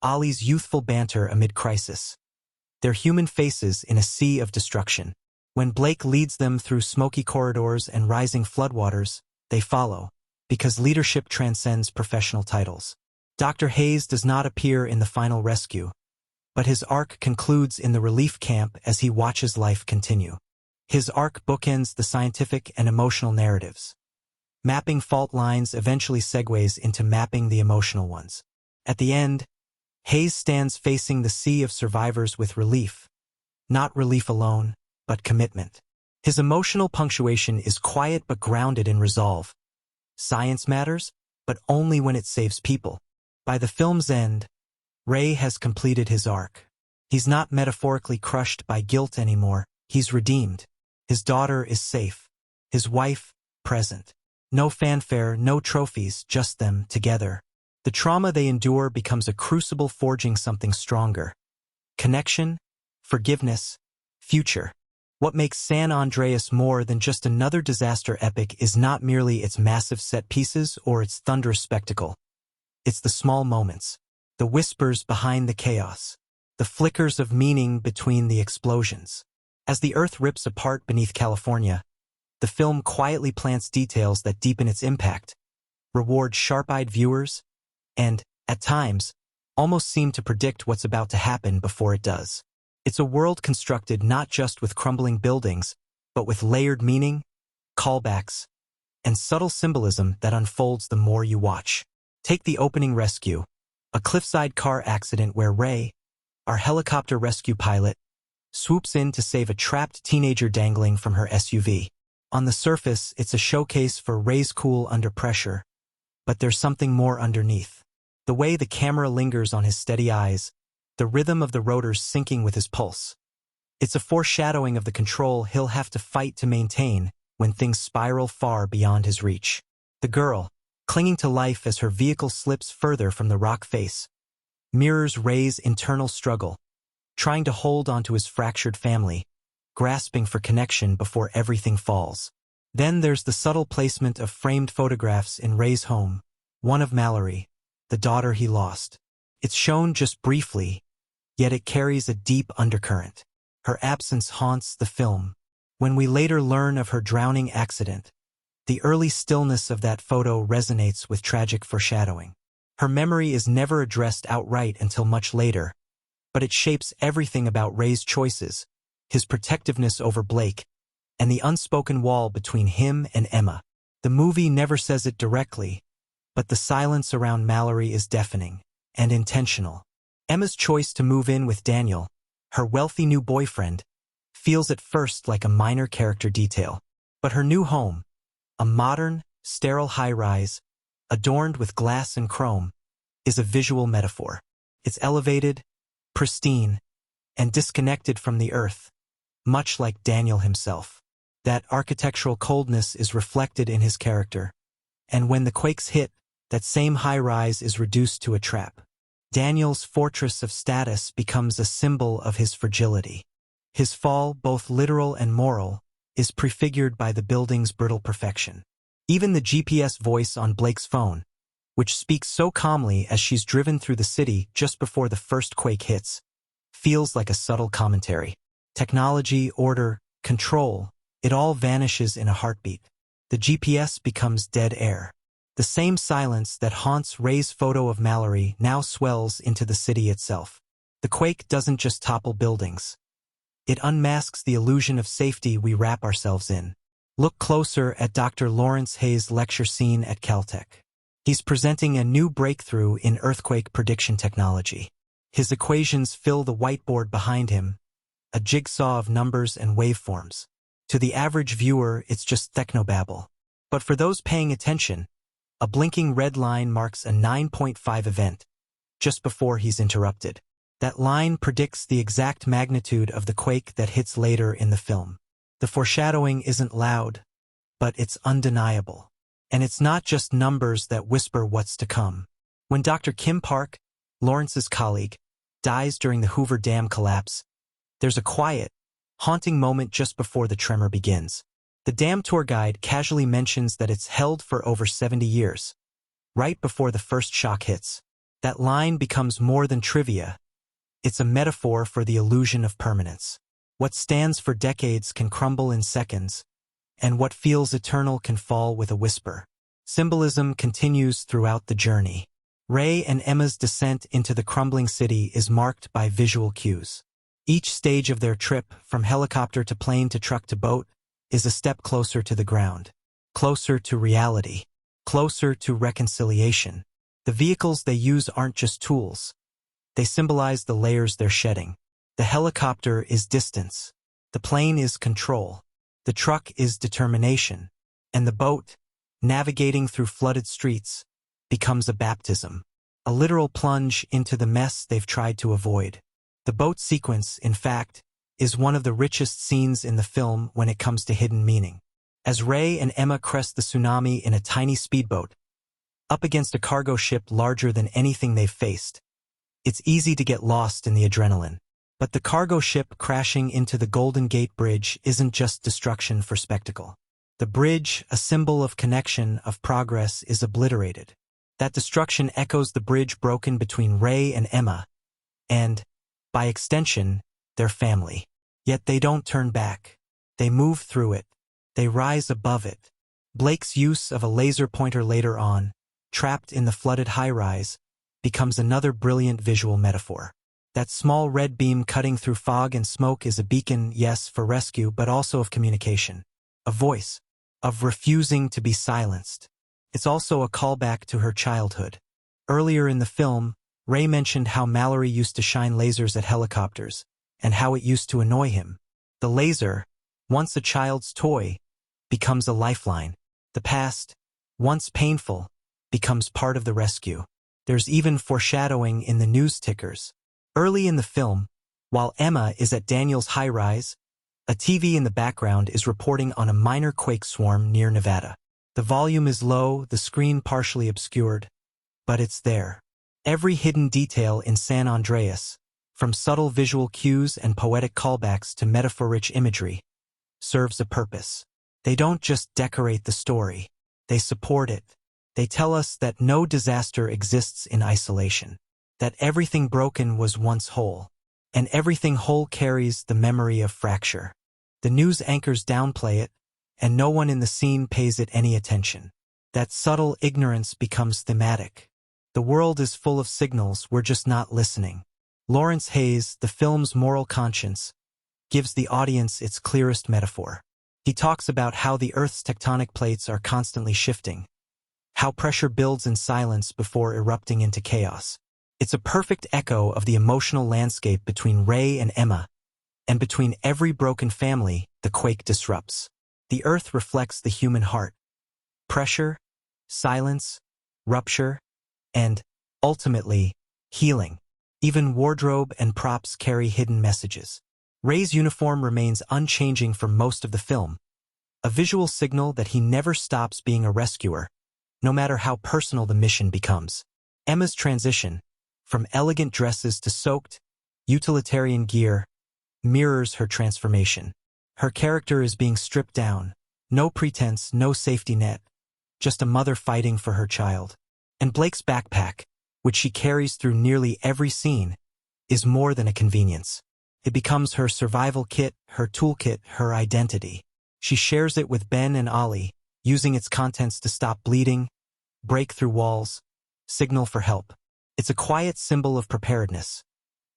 Ollie's youthful banter amid crisis. Their human faces in a sea of destruction. When Blake leads them through smoky corridors and rising floodwaters, they follow, because leadership transcends professional titles. Dr. Hayes does not appear in the final rescue, but his arc concludes in the relief camp as he watches life continue. His arc bookends the scientific and emotional narratives. Mapping fault lines eventually segues into mapping the emotional ones. At the end, Hayes stands facing the sea of survivors with relief. Not relief alone, but commitment. His emotional punctuation is quiet but grounded in resolve. Science matters, but only when it saves people. By the film's end, Ray has completed his arc. He's not metaphorically crushed by guilt anymore, he's redeemed. His daughter is safe. His wife, present. No fanfare, no trophies, just them, together. The trauma they endure becomes a crucible forging something stronger. Connection, forgiveness, future. What makes San Andreas more than just another disaster epic is not merely its massive set pieces or its thunderous spectacle. It's the small moments. the whispers behind the chaos, the flickers of meaning between the explosions. As the Earth rips apart beneath California, the film quietly plants details that deepen its impact, reward sharp-eyed viewers, and, at times, almost seem to predict what's about to happen before it does. It's a world constructed not just with crumbling buildings, but with layered meaning, callbacks, and subtle symbolism that unfolds the more you watch. Take the opening rescue, a cliffside car accident where Ray, our helicopter rescue pilot, swoops in to save a trapped teenager dangling from her SUV. On the surface, it's a showcase for Ray's cool under pressure, but there's something more underneath. The way the camera lingers on his steady eyes, the rhythm of the rotors syncing with his pulse. It's a foreshadowing of the control he'll have to fight to maintain when things spiral far beyond his reach. The girl, clinging to life as her vehicle slips further from the rock face, mirrors Ray's internal struggle, trying to hold onto his fractured family, grasping for connection before everything falls. Then there's the subtle placement of framed photographs in Ray's home, one of Mallory, the daughter he lost. It's shown just briefly, yet it carries a deep undercurrent. Her absence haunts the film. When we later learn of her drowning accident, the early stillness of that photo resonates with tragic foreshadowing. Her memory is never addressed outright until much later, but it shapes everything about Ray's choices, his protectiveness over Blake, and the unspoken wall between him and Emma. The movie never says it directly, but the silence around Mallory is deafening and intentional. Emma's choice to move in with Daniel, her wealthy new boyfriend, feels at first like a minor character detail. But her new home, a modern, sterile high-rise, adorned with glass and chrome, is a visual metaphor. It's elevated, pristine, and disconnected from the earth, much like Daniel himself. That architectural coldness is reflected in his character, and when the quakes hit, that same high-rise is reduced to a trap. Daniel's fortress of status becomes a symbol of his fragility. His fall, both literal and moral, is prefigured by the building's brittle perfection. Even the GPS voice on Blake's phone, which speaks so calmly as she's driven through the city just before the first quake hits, feels like a subtle commentary. Technology, order, control, it all vanishes in a heartbeat. The GPS becomes dead air. The same silence that haunts Ray's photo of Mallory now swells into the city itself. The quake doesn't just topple buildings. It unmasks the illusion of safety we wrap ourselves in. Look closer at Dr. Lawrence Hayes' lecture scene at Caltech. He's presenting a new breakthrough in earthquake prediction technology. His equations fill the whiteboard behind him, a jigsaw of numbers and waveforms. To the average viewer, it's just technobabble. But for those paying attention, a blinking red line marks a 9.5 event, just before he's interrupted. That line predicts the exact magnitude of the quake that hits later in the film. The foreshadowing isn't loud, but it's undeniable. And it's not just numbers that whisper what's to come. When Dr. Kim Park, Lawrence's colleague, dies during the Hoover Dam collapse, there's a quiet, haunting moment just before the tremor begins. The dam tour guide casually mentions that it's held for over 70 years, right before the first shock hits. That line becomes more than trivia. It's a metaphor for the illusion of permanence. What stands for decades can crumble in seconds, and what feels eternal can fall with a whisper. Symbolism continues throughout the journey. Ray and Emma's descent into the crumbling city is marked by visual cues. Each stage of their trip, from helicopter to plane to truck to boat, is a step closer to the ground, closer to reality, closer to reconciliation. The vehicles they use aren't just tools. They symbolize the layers they're shedding. The helicopter is distance. The plane is control. The truck is determination. And the boat, navigating through flooded streets, becomes a baptism, a literal plunge into the mess they've tried to avoid. The boat sequence, in fact, is one of the richest scenes in the film when it comes to hidden meaning. As Ray and Emma crest the tsunami in a tiny speedboat, up against a cargo ship larger than anything they've faced, it's easy to get lost in the adrenaline. But the cargo ship crashing into the Golden Gate Bridge isn't just destruction for spectacle. The bridge, a symbol of connection, of progress, is obliterated. That destruction echoes the bridge broken between Ray and Emma, and, by extension, their family. Yet they don't turn back. They move through it. They rise above it. Blake's use of a laser pointer later on, trapped in the flooded high-rise, becomes another brilliant visual metaphor. That small red beam cutting through fog and smoke is a beacon, yes, for rescue, but also of communication. A voice, of refusing to be silenced. It's also a callback to her childhood. Earlier in the film, Ray mentioned how Mallory used to shine lasers at helicopters, and how it used to annoy him. The laser, once a child's toy, becomes a lifeline. The past, once painful, becomes part of the rescue. There's even foreshadowing in the news tickers. Early in the film, while Emma is at Daniel's high-rise, a TV in the background is reporting on a minor quake swarm near Nevada. The volume is low, the screen partially obscured, but it's there. Every hidden detail in San Andreas, from subtle visual cues and poetic callbacks to metaphor-rich imagery, serves a purpose. They don't just decorate the story, they support it. They tell us that no disaster exists in isolation, that everything broken was once whole, and everything whole carries the memory of fracture. The news anchors downplay it, and no one in the scene pays it any attention. That subtle ignorance becomes thematic. The world is full of signals, we're just not listening. Lawrence Hayes, the film's moral conscience, gives the audience its clearest metaphor. He talks about how the Earth's tectonic plates are constantly shifting, how pressure builds in silence before erupting into chaos. It's a perfect echo of the emotional landscape between Ray and Emma, and between every broken family the quake disrupts. The Earth reflects the human heart. Pressure, silence, rupture, and, ultimately, healing. Even wardrobe and props carry hidden messages. Ray's uniform remains unchanging for most of the film, a visual signal that he never stops being a rescuer, no matter how personal the mission becomes. Emma's transition, from elegant dresses to soaked, utilitarian gear, mirrors her transformation. Her character is being stripped down, no pretense, no safety net, just a mother fighting for her child. And Blake's backpack, which she carries through nearly every scene, is more than a convenience. It becomes her survival kit, her toolkit, her identity. She shares it with Ben and Ollie, using its contents to stop bleeding, break through walls, signal for help. It's a quiet symbol of preparedness,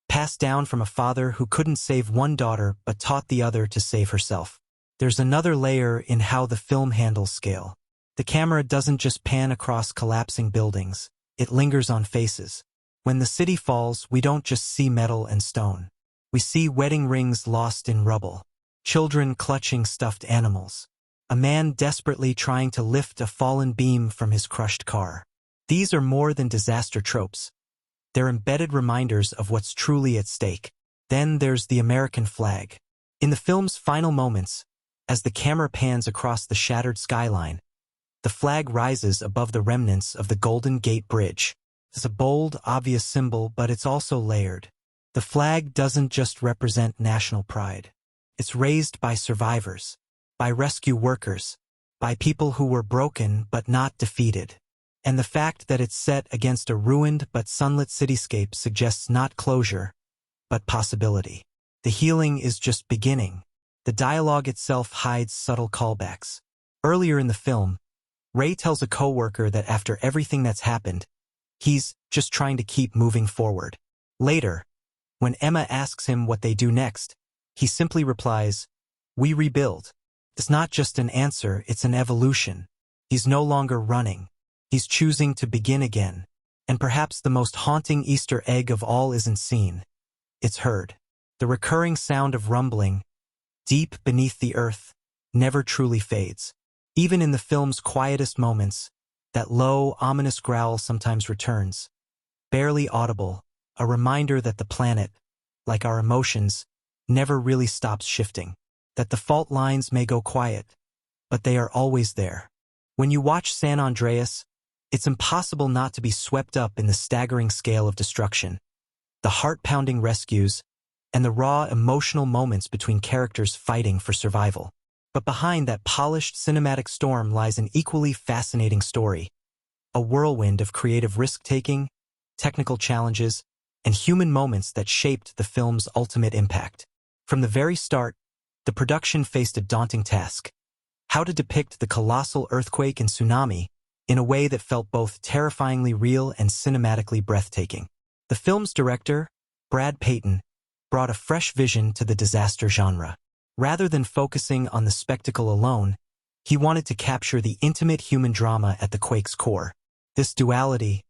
passed down from a father who couldn't save one daughter but taught the other to save herself. There's another layer in how the film handles scale. The camera doesn't just pan across collapsing buildings, it lingers on faces. When the city falls, we don't just see metal and stone. We see wedding rings lost in rubble, children clutching stuffed animals, a man desperately trying to lift a fallen beam from his crushed car. These are more than disaster tropes. They're embedded reminders of what's truly at stake. Then there's the American flag. In the film's final moments, as the camera pans across the shattered skyline, the flag rises above the remnants of the Golden Gate Bridge. It's a bold, obvious symbol, but it's also layered. The flag doesn't just represent national pride. It's raised by survivors, by rescue workers, by people who were broken but not defeated. And the fact that it's set against a ruined but sunlit cityscape suggests not closure, but possibility. The healing is just beginning. The dialogue itself hides subtle callbacks. Earlier in the film, Ray tells a coworker that after everything that's happened, he's just trying to keep moving forward. Later, when Emma asks him what they do next, he simply replies, "We rebuild." It's not just an answer, it's an evolution. He's no longer running. He's choosing to begin again. And perhaps the most haunting Easter egg of all isn't seen. It's heard. The recurring sound of rumbling, deep beneath the earth, never truly fades. Even in the film's quietest moments, that low, ominous growl sometimes returns. Barely audible, a reminder that the planet, like our emotions, never really stops shifting. That the fault lines may go quiet, but they are always there. When you watch San Andreas, it's impossible not to be swept up in the staggering scale of destruction, the heart-pounding rescues, and the raw emotional moments between characters fighting for survival. But behind that polished cinematic storm lies an equally fascinating story, a whirlwind of creative risk-taking, technical challenges, and human moments that shaped the film's ultimate impact. From the very start, the production faced a daunting task: how to depict the colossal earthquake and tsunami in a way that felt both terrifyingly real and cinematically breathtaking. The film's director, Brad Peyton, brought a fresh vision to the disaster genre. Rather than focusing on the spectacle alone, he wanted to capture the intimate human drama at the quake's core. This duality,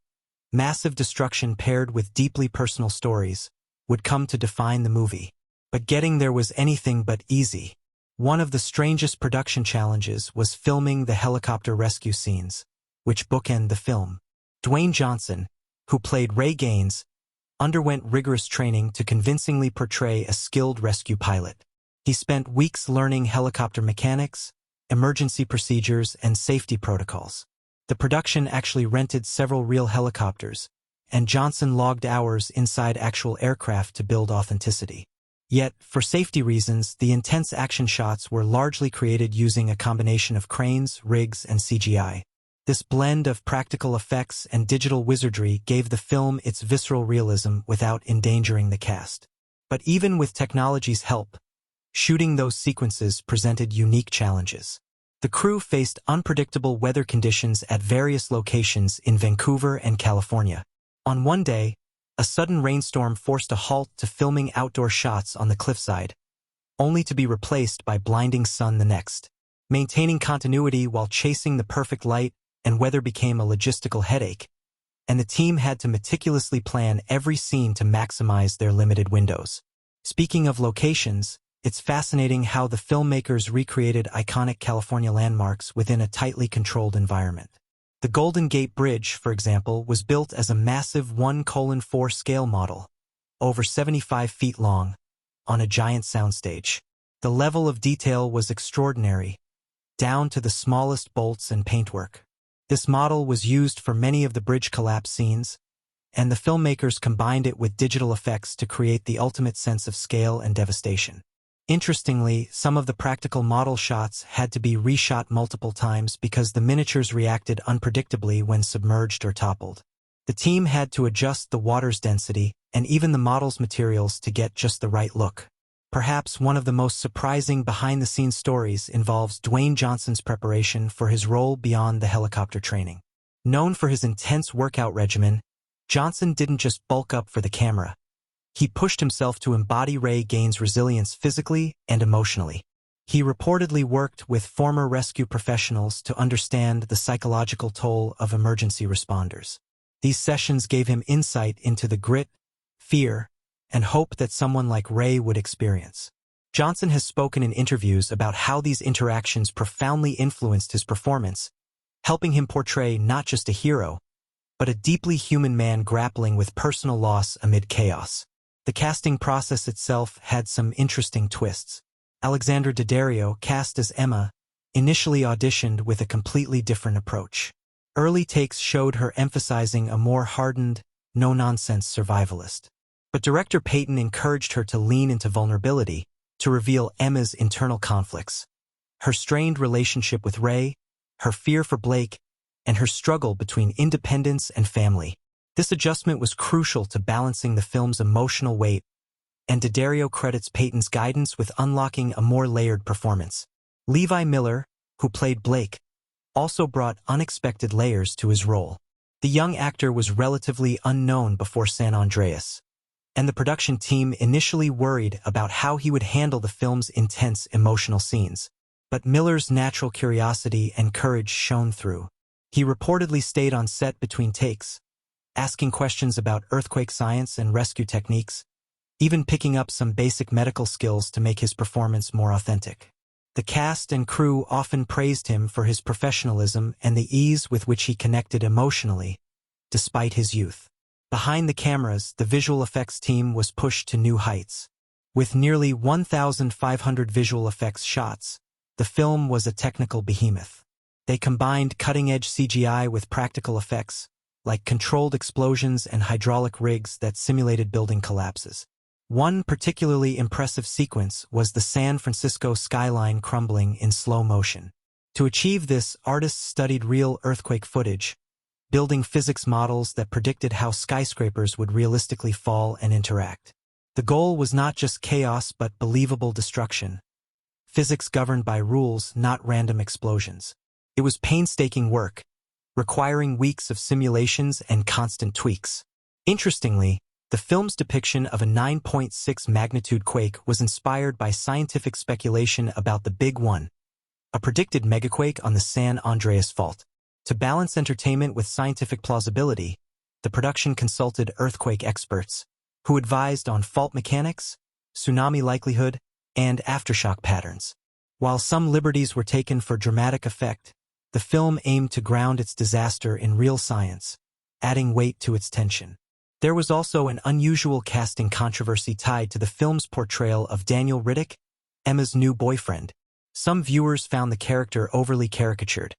massive destruction paired with deeply personal stories, would come to define the movie. But getting there was anything but easy. One of the strangest production challenges was filming the helicopter rescue scenes, which bookend the film. Dwayne Johnson, who played Ray Gaines, underwent rigorous training to convincingly portray a skilled rescue pilot. He spent weeks learning helicopter mechanics, emergency procedures, and safety protocols. The production actually rented several real helicopters, and Johnson logged hours inside actual aircraft to build authenticity. Yet, for safety reasons, the intense action shots were largely created using a combination of cranes, rigs, and CGI. This blend of practical effects and digital wizardry gave the film its visceral realism without endangering the cast. But even with technology's help, shooting those sequences presented unique challenges. The crew faced unpredictable weather conditions at various locations in Vancouver and California. On one day, a sudden rainstorm forced a halt to filming outdoor shots on the cliffside, only to be replaced by blinding sun the next. Maintaining continuity while chasing the perfect light and weather became a logistical headache, and the team had to meticulously plan every scene to maximize their limited windows. Speaking of locations, it's fascinating how the filmmakers recreated iconic California landmarks within a tightly controlled environment. The Golden Gate Bridge, for example, was built as a massive 1:4 scale model, over 75 feet long, on a giant soundstage. The level of detail was extraordinary, down to the smallest bolts and paintwork. This model was used for many of the bridge collapse scenes, and the filmmakers combined it with digital effects to create the ultimate sense of scale and devastation. Interestingly, some of the practical model shots had to be reshot multiple times because the miniatures reacted unpredictably when submerged or toppled. The team had to adjust the water's density and even the model's materials to get just the right look. Perhaps one of the most surprising behind-the-scenes stories involves Dwayne Johnson's preparation for his role beyond the helicopter training. Known for his intense workout regimen, Johnson didn't just bulk up for the camera. He pushed himself to embody Ray Gaines' resilience physically and emotionally. He reportedly worked with former rescue professionals to understand the psychological toll of emergency responders. These sessions gave him insight into the grit, fear, and hope that someone like Ray would experience. Johnson has spoken in interviews about how these interactions profoundly influenced his performance, helping him portray not just a hero, but a deeply human man grappling with personal loss amid chaos. The casting process itself had some interesting twists. Alexandra Daddario, cast as Emma, initially auditioned with a completely different approach. Early takes showed her emphasizing a more hardened, no-nonsense survivalist. But director Peyton encouraged her to lean into vulnerability, to reveal Emma's internal conflicts. Her strained relationship with Ray, her fear for Blake, and her struggle between independence and family. This adjustment was crucial to balancing the film's emotional weight, and Daddario credits Peyton's guidance with unlocking a more layered performance. Levi Miller, who played Blake, also brought unexpected layers to his role. The young actor was relatively unknown before San Andreas, and the production team initially worried about how he would handle the film's intense emotional scenes. But Miller's natural curiosity and courage shone through. He reportedly stayed on set between takes, asking questions about earthquake science and rescue techniques, even picking up some basic medical skills to make his performance more authentic. The cast and crew often praised him for his professionalism and the ease with which he connected emotionally, despite his youth. Behind the cameras, the visual effects team was pushed to new heights. With nearly 1,500 visual effects shots, the film was a technical behemoth. They combined cutting-edge CGI with practical effects, like controlled explosions and hydraulic rigs that simulated building collapses. One particularly impressive sequence was the San Francisco skyline crumbling in slow motion. To achieve this, artists studied real earthquake footage, building physics models that predicted how skyscrapers would realistically fall and interact. The goal was not just chaos but believable destruction. Physics governed by rules, not random explosions. It was painstaking work, requiring weeks of simulations and constant tweaks. Interestingly, the film's depiction of a 9.6 magnitude quake was inspired by scientific speculation about the Big One, a predicted megaquake on the San Andreas Fault. To balance entertainment with scientific plausibility, the production consulted earthquake experts, who advised on fault mechanics, tsunami likelihood, and aftershock patterns. While some liberties were taken for dramatic effect, the film aimed to ground its disaster in real science, adding weight to its tension. There was also an unusual casting controversy tied to the film's portrayal of Daniel Riddick, Emma's new boyfriend. Some viewers found the character overly caricatured,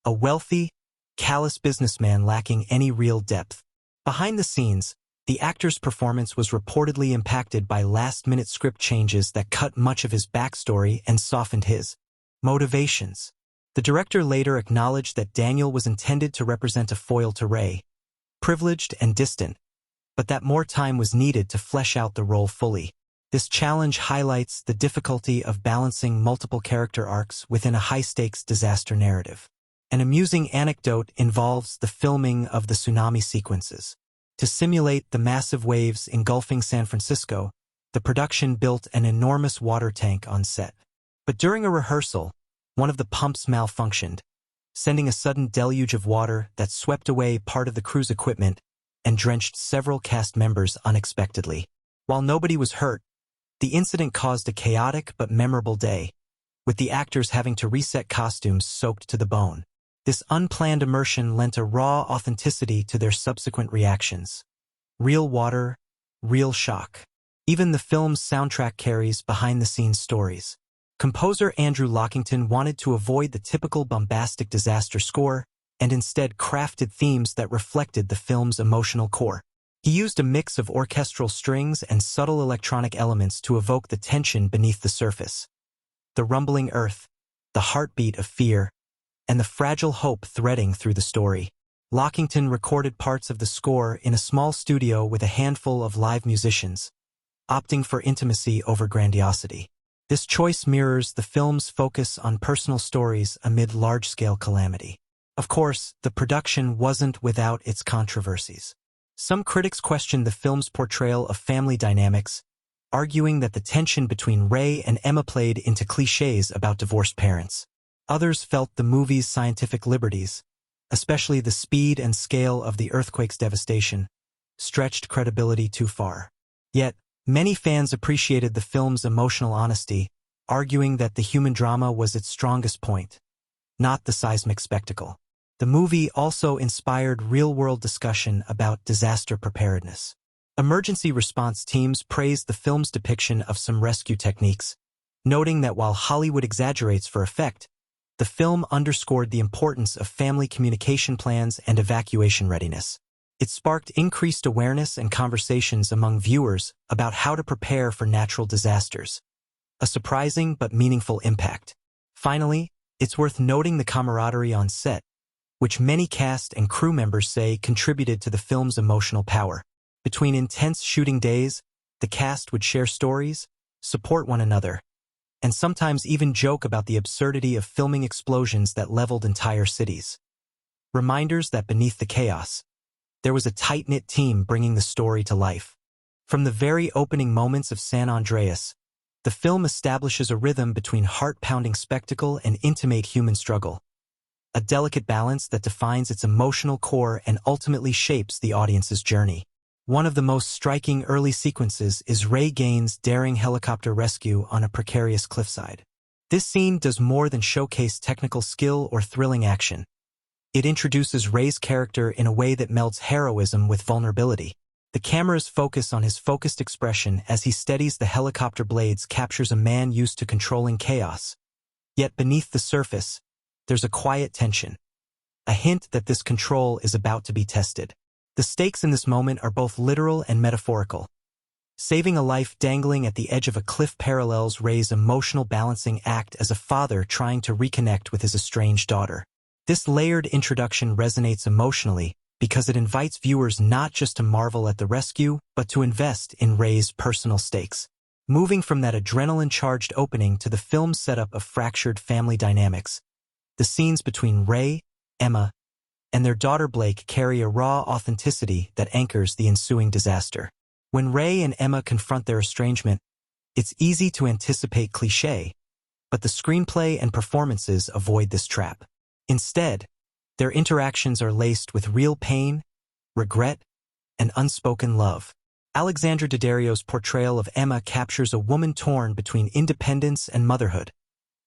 a wealthy, callous businessman lacking any real depth. Behind the scenes, the actor's performance was reportedly impacted by last-minute script changes that cut much of his backstory and softened his motivations. The director later acknowledged that Daniel was intended to represent a foil to Ray, privileged and distant, but that more time was needed to flesh out the role fully. This challenge highlights the difficulty of balancing multiple character arcs within a high-stakes disaster narrative. An amusing anecdote involves the filming of the tsunami sequences. To simulate the massive waves engulfing San Francisco, the production built an enormous water tank on set. But during a rehearsal, one of the pumps malfunctioned, sending a sudden deluge of water that swept away part of the crew's equipment and drenched several cast members unexpectedly. While nobody was hurt, the incident caused a chaotic but memorable day, with the actors having to reset costumes soaked to the bone. This unplanned immersion lent a raw authenticity to their subsequent reactions. Real water, real shock. Even the film's soundtrack carries behind-the-scenes stories. Composer Andrew Lockington wanted to avoid the typical bombastic disaster score and instead crafted themes that reflected the film's emotional core. He used a mix of orchestral strings and subtle electronic elements to evoke the tension beneath the surface. The rumbling earth, the heartbeat of fear, and the fragile hope threading through the story. Lockington recorded parts of the score in a small studio with a handful of live musicians, opting for intimacy over grandiosity. This choice mirrors the film's focus on personal stories amid large-scale calamity. Of course, the production wasn't without its controversies. Some critics questioned the film's portrayal of family dynamics, arguing that the tension between Ray and Emma played into clichés about divorced parents. Others felt the movie's scientific liberties, especially the speed and scale of the earthquake's devastation, stretched credibility too far. Yet, many fans appreciated the film's emotional honesty, arguing that the human drama was its strongest point, not the seismic spectacle. The movie also inspired real-world discussion about disaster preparedness. Emergency response teams praised the film's depiction of some rescue techniques, noting that while Hollywood exaggerates for effect, the film underscored the importance of family communication plans and evacuation readiness. It sparked increased awareness and conversations among viewers about how to prepare for natural disasters. A surprising but meaningful impact. Finally, it's worth noting the camaraderie on set, which many cast and crew members say contributed to the film's emotional power. Between intense shooting days, the cast would share stories, support one another, and sometimes even joke about the absurdity of filming explosions that leveled entire cities. Reminders that beneath the chaos, there was a tight-knit team bringing the story to life. From the very opening moments of San Andreas, the film establishes a rhythm between heart-pounding spectacle and intimate human struggle, a delicate balance that defines its emotional core and ultimately shapes the audience's journey. One of the most striking early sequences is Ray Gaines' daring helicopter rescue on a precarious cliffside. This scene does more than showcase technical skill or thrilling action. It introduces Ray's character in a way that melds heroism with vulnerability. The camera's focus on his focused expression as he steadies the helicopter blades captures a man used to controlling chaos. Yet beneath the surface, there's a quiet tension, a hint that this control is about to be tested. The stakes in this moment are both literal and metaphorical. Saving a life dangling at the edge of a cliff parallels Ray's emotional balancing act as a father trying to reconnect with his estranged daughter. This layered introduction resonates emotionally because it invites viewers not just to marvel at the rescue, but to invest in Ray's personal stakes. Moving from that adrenaline-charged opening to the film's setup of fractured family dynamics, the scenes between Ray, Emma, and their daughter Blake carry a raw authenticity that anchors the ensuing disaster. When Ray and Emma confront their estrangement, it's easy to anticipate cliché, but the screenplay and performances avoid this trap. Instead, their interactions are laced with real pain, regret, and unspoken love. Alexandra Daddario's portrayal of Emma captures a woman torn between independence and motherhood,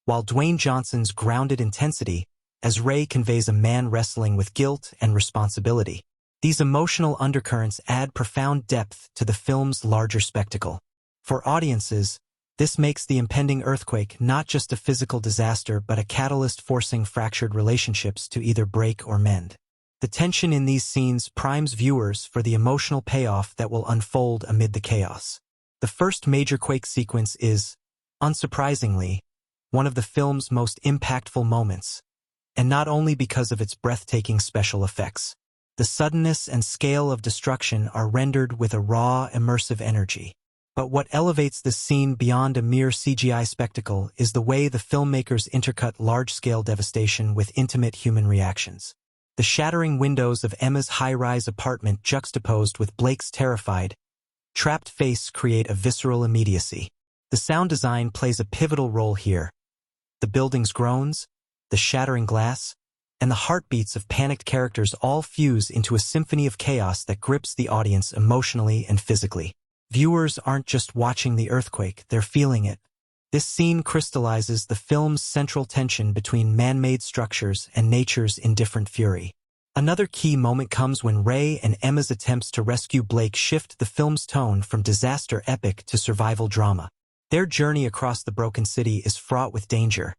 while Dwayne Johnson's grounded intensity as Ray conveys a man wrestling with guilt and responsibility. These emotional undercurrents add profound depth to the film's larger spectacle. For audiences, this makes the impending earthquake not just a physical disaster but a catalyst forcing fractured relationships to either break or mend. The tension in these scenes primes viewers for the emotional payoff that will unfold amid the chaos. The first major quake sequence is, unsurprisingly, one of the film's most impactful moments, and not only because of its breathtaking special effects. The suddenness and scale of destruction are rendered with a raw, immersive energy. But what elevates this scene beyond a mere CGI spectacle is the way the filmmakers intercut large-scale devastation with intimate human reactions. The shattering windows of Emma's high-rise apartment juxtaposed with Blake's terrified, trapped face create a visceral immediacy. The sound design plays a pivotal role here. The building's groans, the shattering glass, and the heartbeats of panicked characters all fuse into a symphony of chaos that grips the audience emotionally and physically. Viewers aren't just watching the earthquake, they're feeling it. This scene crystallizes the film's central tension between man-made structures and nature's indifferent fury. Another key moment comes when Ray and Emma's attempts to rescue Blake shift the film's tone from disaster epic to survival drama. Their journey across the broken city is fraught with danger,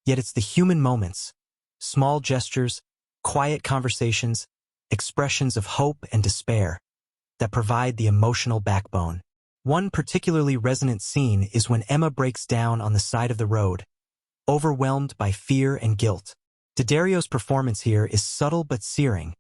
yet it's the human moments, small gestures, quiet conversations, expressions of hope and despair, that provide the emotional backbone. One particularly resonant scene is when Emma breaks down on the side of the road, overwhelmed by fear and guilt. Daddario's performance here is subtle but searing,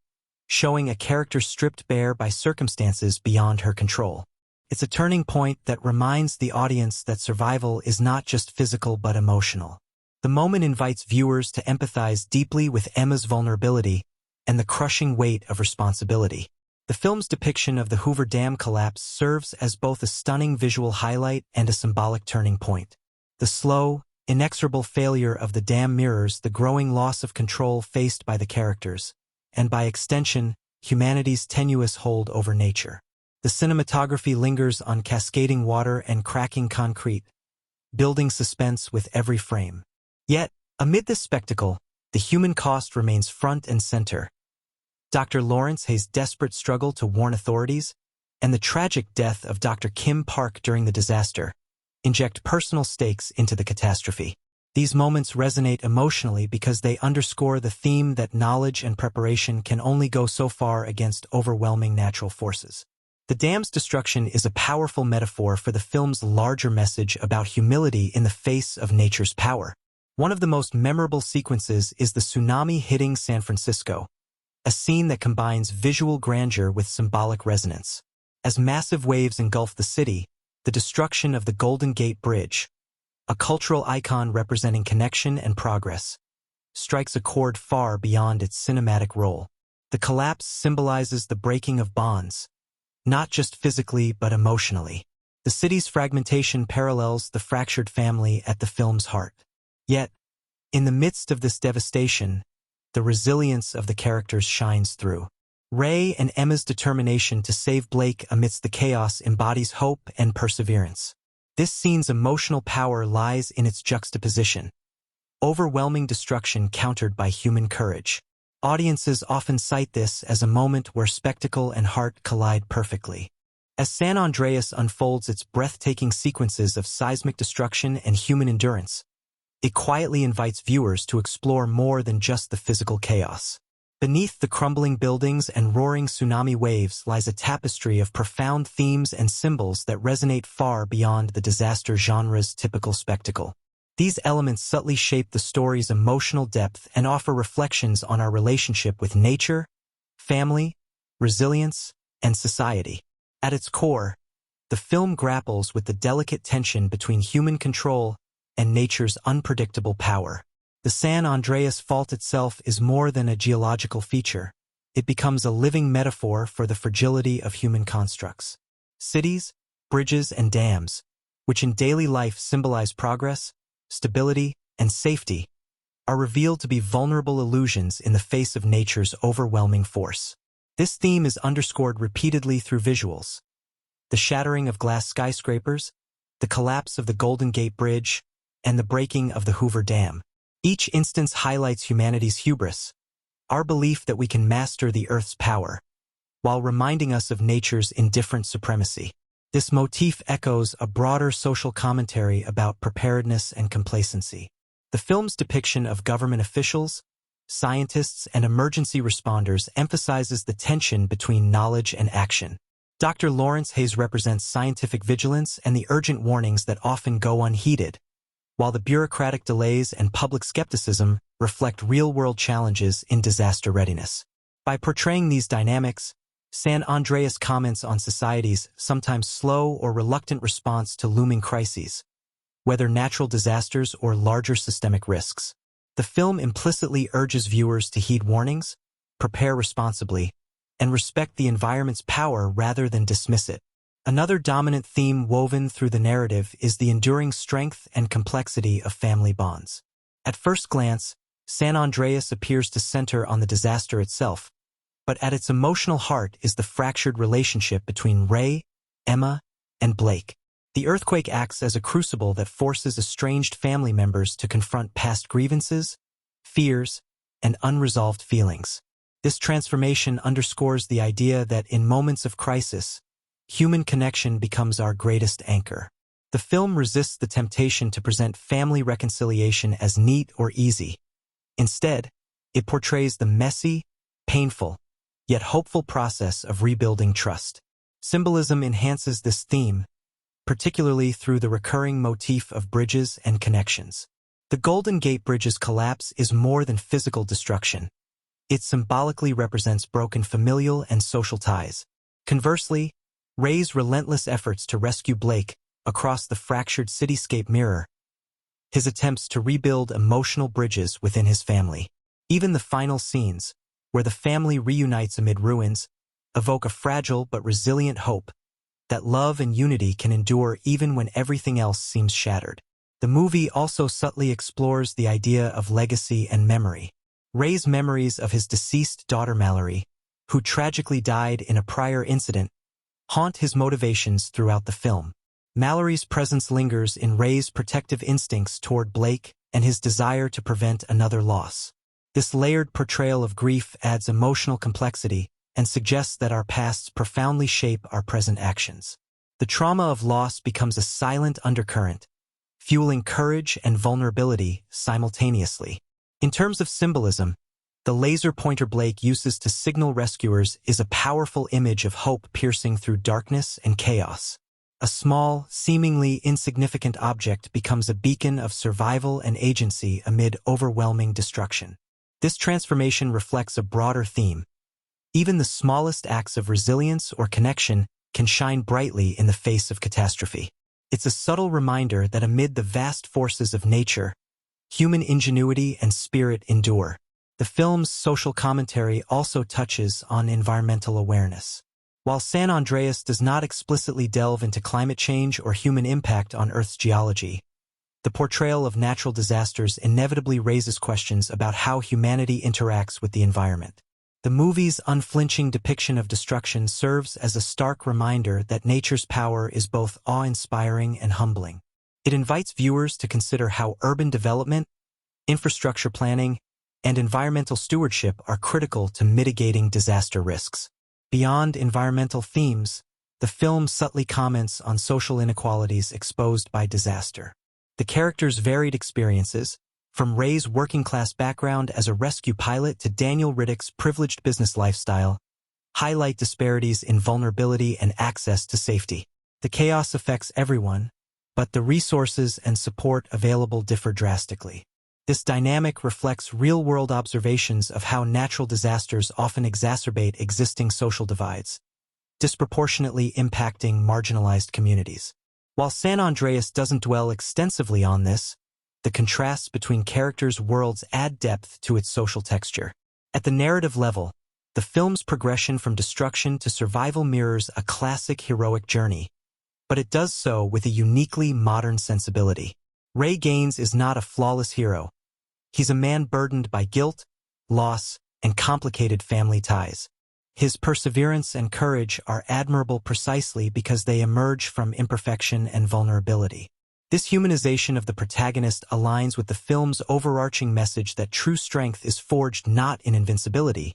showing a character stripped bare by circumstances beyond her control. It's a turning point that reminds the audience that survival is not just physical but emotional. The moment invites viewers to empathize deeply with Emma's vulnerability and the crushing weight of responsibility. The film's depiction of the Hoover Dam collapse serves as both a stunning visual highlight and a symbolic turning point. The slow, inexorable failure of the dam mirrors the growing loss of control faced by the characters, and by extension, humanity's tenuous hold over nature. The cinematography lingers on cascading water and cracking concrete, building suspense with every frame. Yet, amid this spectacle, the human cost remains front and center. Dr. Lawrence Hay's desperate struggle to warn authorities, and the tragic death of Dr. Kim Park during the disaster, inject personal stakes into the catastrophe. These moments resonate emotionally because they underscore the theme that knowledge and preparation can only go so far against overwhelming natural forces. The dam's destruction is a powerful metaphor for the film's larger message about humility in the face of nature's power. One of the most memorable sequences is the tsunami hitting San Francisco, a scene that combines visual grandeur with symbolic resonance. As massive waves engulf the city, the destruction of the Golden Gate Bridge, a cultural icon representing connection and progress, strikes a chord far beyond its cinematic role. The collapse symbolizes the breaking of bonds, not just physically but emotionally. The city's fragmentation parallels the fractured family at the film's heart. Yet, in the midst of this devastation, the resilience of the characters shines through. Ray and Emma's determination to save Blake amidst the chaos embodies hope and perseverance. This scene's emotional power lies in its juxtaposition. Overwhelming destruction countered by human courage. Audiences often cite this as a moment where spectacle and heart collide perfectly. As San Andreas unfolds its breathtaking sequences of seismic destruction and human endurance, it quietly invites viewers to explore more than just the physical chaos. Beneath the crumbling buildings and roaring tsunami waves lies a tapestry of profound themes and symbols that resonate far beyond the disaster genre's typical spectacle. These elements subtly shape the story's emotional depth and offer reflections on our relationship with nature, family, resilience, and society. At its core, the film grapples with the delicate tension between human control and nature's unpredictable power. The San Andreas Fault itself is more than a geological feature. It becomes a living metaphor for the fragility of human constructs. Cities, bridges, and dams, which in daily life symbolize progress, stability, and safety, are revealed to be vulnerable illusions in the face of nature's overwhelming force. This theme is underscored repeatedly through visuals. The shattering of glass skyscrapers, the collapse of the Golden Gate Bridge, and the breaking of the Hoover Dam. Each instance highlights humanity's hubris, our belief that we can master the Earth's power, while reminding us of nature's indifferent supremacy. This motif echoes a broader social commentary about preparedness and complacency. The film's depiction of government officials, scientists, and emergency responders emphasizes the tension between knowledge and action. Dr. Lawrence Hayes represents scientific vigilance and the urgent warnings that often go unheeded, while the bureaucratic delays and public skepticism reflect real-world challenges in disaster readiness. By portraying these dynamics, San Andreas comments on society's sometimes slow or reluctant response to looming crises, whether natural disasters or larger systemic risks. The film implicitly urges viewers to heed warnings, prepare responsibly, and respect the environment's power rather than dismiss it. Another dominant theme woven through the narrative is the enduring strength and complexity of family bonds. At first glance, San Andreas appears to center on the disaster itself, but at its emotional heart is the fractured relationship between Ray, Emma, and Blake. The earthquake acts as a crucible that forces estranged family members to confront past grievances, fears, and unresolved feelings. This transformation underscores the idea that in moments of crisis, human connection becomes our greatest anchor. The film resists the temptation to present family reconciliation as neat or easy. Instead, it portrays the messy, painful, yet hopeful process of rebuilding trust. Symbolism enhances this theme, particularly through the recurring motif of bridges and connections. The Golden Gate Bridge's collapse is more than physical destruction. It symbolically represents broken familial and social ties. Conversely, Ray's relentless efforts to rescue Blake across the fractured cityscape mirror his attempts to rebuild emotional bridges within his family. Even the final scenes, where the family reunites amid ruins, evoke a fragile but resilient hope that love and unity can endure even when everything else seems shattered. The movie also subtly explores the idea of legacy and memory. Ray's memories of his deceased daughter Mallory, who tragically died in a prior incident, haunt his motivations throughout the film. Mallory's presence lingers in Ray's protective instincts toward Blake and his desire to prevent another loss. This layered portrayal of grief adds emotional complexity and suggests that our pasts profoundly shape our present actions. The trauma of loss becomes a silent undercurrent, fueling courage and vulnerability simultaneously. In terms of symbolism, the laser pointer Blake uses to signal rescuers is a powerful image of hope piercing through darkness and chaos. A small, seemingly insignificant object becomes a beacon of survival and agency amid overwhelming destruction. This transformation reflects a broader theme. Even the smallest acts of resilience or connection can shine brightly in the face of catastrophe. It's a subtle reminder that amid the vast forces of nature, human ingenuity and spirit endure. The film's social commentary also touches on environmental awareness. While San Andreas does not explicitly delve into climate change or human impact on Earth's geology, the portrayal of natural disasters inevitably raises questions about how humanity interacts with the environment. The movie's unflinching depiction of destruction serves as a stark reminder that nature's power is both awe-inspiring and humbling. It invites viewers to consider how urban development, infrastructure planning, and environmental stewardship are critical to mitigating disaster risks. Beyond environmental themes, the film subtly comments on social inequalities exposed by disaster. The characters' varied experiences, from Ray's working-class background as a rescue pilot to Daniel Riddick's privileged business lifestyle, highlight disparities in vulnerability and access to safety. The chaos affects everyone, but the resources and support available differ drastically. This dynamic reflects real-world observations of how natural disasters often exacerbate existing social divides, disproportionately impacting marginalized communities. While San Andreas doesn't dwell extensively on this, the contrasts between characters' worlds add depth to its social texture. At the narrative level, the film's progression from destruction to survival mirrors a classic heroic journey, but it does so with a uniquely modern sensibility. Ray Gaines is not a flawless hero. He's a man burdened by guilt, loss, and complicated family ties. His perseverance and courage are admirable precisely because they emerge from imperfection and vulnerability. This humanization of the protagonist aligns with the film's overarching message that true strength is forged not in invincibility,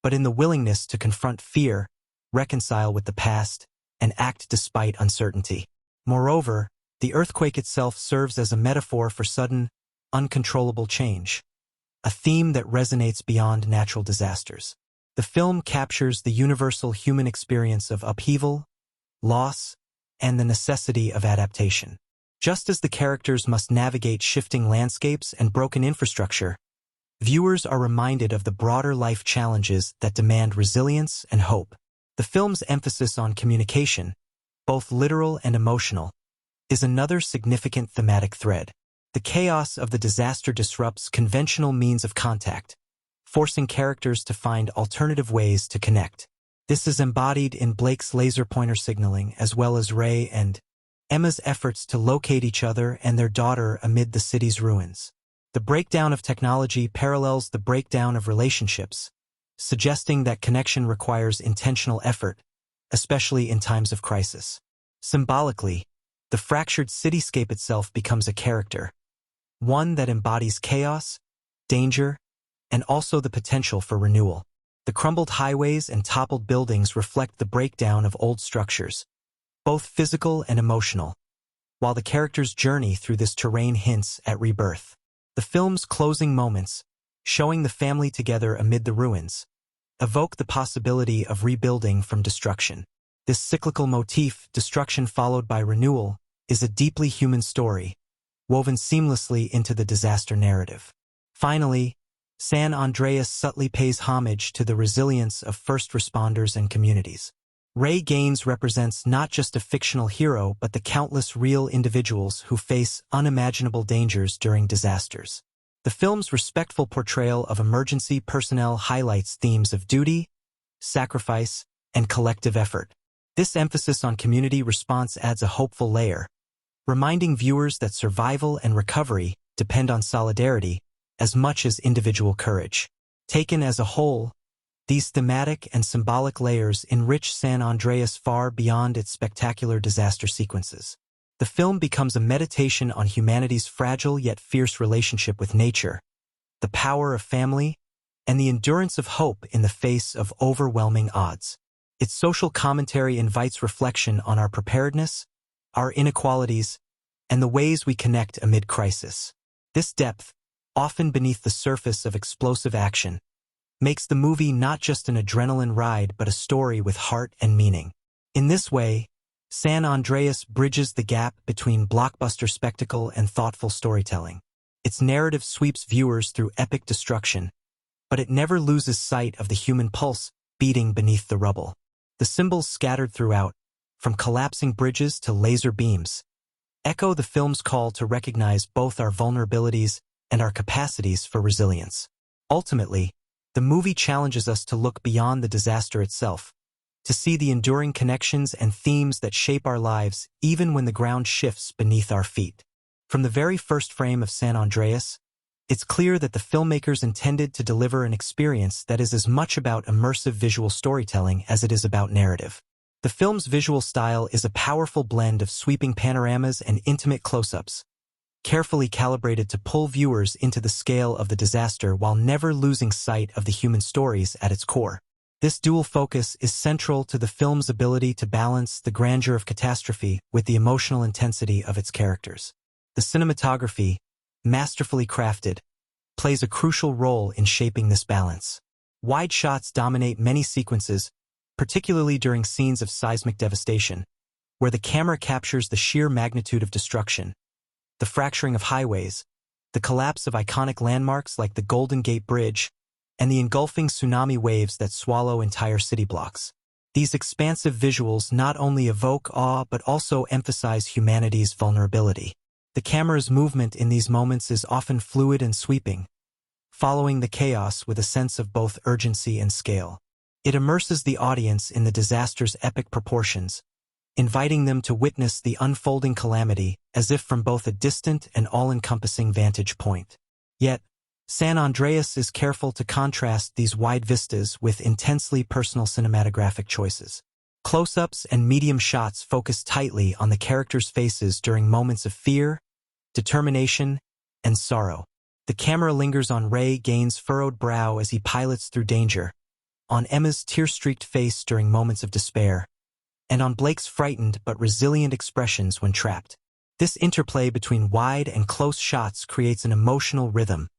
but in the willingness to confront fear, reconcile with the past, and act despite uncertainty. Moreover, the earthquake itself serves as a metaphor for sudden, uncontrollable change, a theme that resonates beyond natural disasters. The film captures the universal human experience of upheaval, loss, and the necessity of adaptation. Just as the characters must navigate shifting landscapes and broken infrastructure, viewers are reminded of the broader life challenges that demand resilience and hope. The film's emphasis on communication, both literal and emotional, is another significant thematic thread. The chaos of the disaster disrupts conventional means of contact, forcing characters to find alternative ways to connect. This is embodied in Blake's laser pointer signaling as well as Ray and Emma's efforts to locate each other and their daughter amid the city's ruins. The breakdown of technology parallels the breakdown of relationships, suggesting that connection requires intentional effort, especially in times of crisis. Symbolically, the fractured cityscape itself becomes a character, one that embodies chaos, danger, and also the potential for renewal. The crumbled highways and toppled buildings reflect the breakdown of old structures, both physical and emotional, while the character's journey through this terrain hints at rebirth. The film's closing moments, showing the family together amid the ruins, evoke the possibility of rebuilding from destruction. This cyclical motif, destruction followed by renewal, is a deeply human story, woven seamlessly into the disaster narrative. Finally, San Andreas subtly pays homage to the resilience of first responders and communities. Ray Gaines represents not just a fictional hero but the countless real individuals who face unimaginable dangers during disasters. The film's respectful portrayal of emergency personnel highlights themes of duty, sacrifice, and collective effort. This emphasis on community response adds a hopeful layer, reminding viewers that survival and recovery depend on solidarity as much as individual courage. Taken as a whole, these thematic and symbolic layers enrich San Andreas far beyond its spectacular disaster sequences. The film becomes a meditation on humanity's fragile yet fierce relationship with nature, the power of family, and the endurance of hope in the face of overwhelming odds. Its social commentary invites reflection on our preparedness, our inequalities, and the ways we connect amid crisis. This depth, often beneath the surface of explosive action, makes the movie not just an adrenaline ride but a story with heart and meaning. In this way, San Andreas bridges the gap between blockbuster spectacle and thoughtful storytelling. Its narrative sweeps viewers through epic destruction, but it never loses sight of the human pulse beating beneath the rubble. The symbols scattered throughout, from collapsing bridges to laser beams, echo the film's call to recognize both our vulnerabilities and our capacities for resilience. Ultimately, the movie challenges us to look beyond the disaster itself, to see the enduring connections and themes that shape our lives even when the ground shifts beneath our feet. From the very first frame of San Andreas, it's clear that the filmmakers intended to deliver an experience that is as much about immersive visual storytelling as it is about narrative. The film's visual style is a powerful blend of sweeping panoramas and intimate close-ups, carefully calibrated to pull viewers into the scale of the disaster while never losing sight of the human stories at its core. This dual focus is central to the film's ability to balance the grandeur of catastrophe with the emotional intensity of its characters. The cinematography, masterfully crafted, plays a crucial role in shaping this balance. Wide shots dominate many sequences, particularly during scenes of seismic devastation, where the camera captures the sheer magnitude of destruction, the fracturing of highways, the collapse of iconic landmarks like the Golden Gate Bridge, and the engulfing tsunami waves that swallow entire city blocks. These expansive visuals not only evoke awe but also emphasize humanity's vulnerability. The camera's movement in these moments is often fluid and sweeping, following the chaos with a sense of both urgency and scale. It immerses the audience in the disaster's epic proportions, inviting them to witness the unfolding calamity as if from both a distant and all-encompassing vantage point. Yet, San Andreas is careful to contrast these wide vistas with intensely personal cinematographic choices. Close-ups and medium shots focus tightly on the characters' faces during moments of fear, determination, and sorrow. The camera lingers on Ray Gaines' furrowed brow as he pilots through danger, on Emma's tear-streaked face during moments of despair, and on Blake's frightened but resilient expressions when trapped. This interplay between wide and close shots creates an emotional rhythm,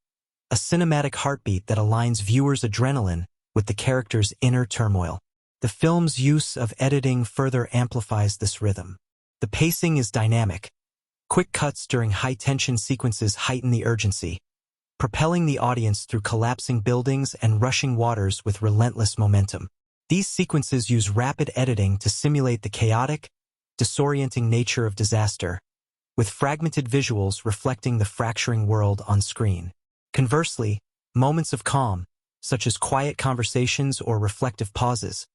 a cinematic heartbeat that aligns viewers' adrenaline with the characters' inner turmoil. The film's use of editing further amplifies this rhythm. The pacing is dynamic. Quick cuts during high-tension sequences heighten the urgency, propelling the audience through collapsing buildings and rushing waters with relentless momentum. These sequences use rapid editing to simulate the chaotic, disorienting nature of disaster, with fragmented visuals reflecting the fracturing world on screen. Conversely, moments of calm, such as quiet conversations or reflective pauses,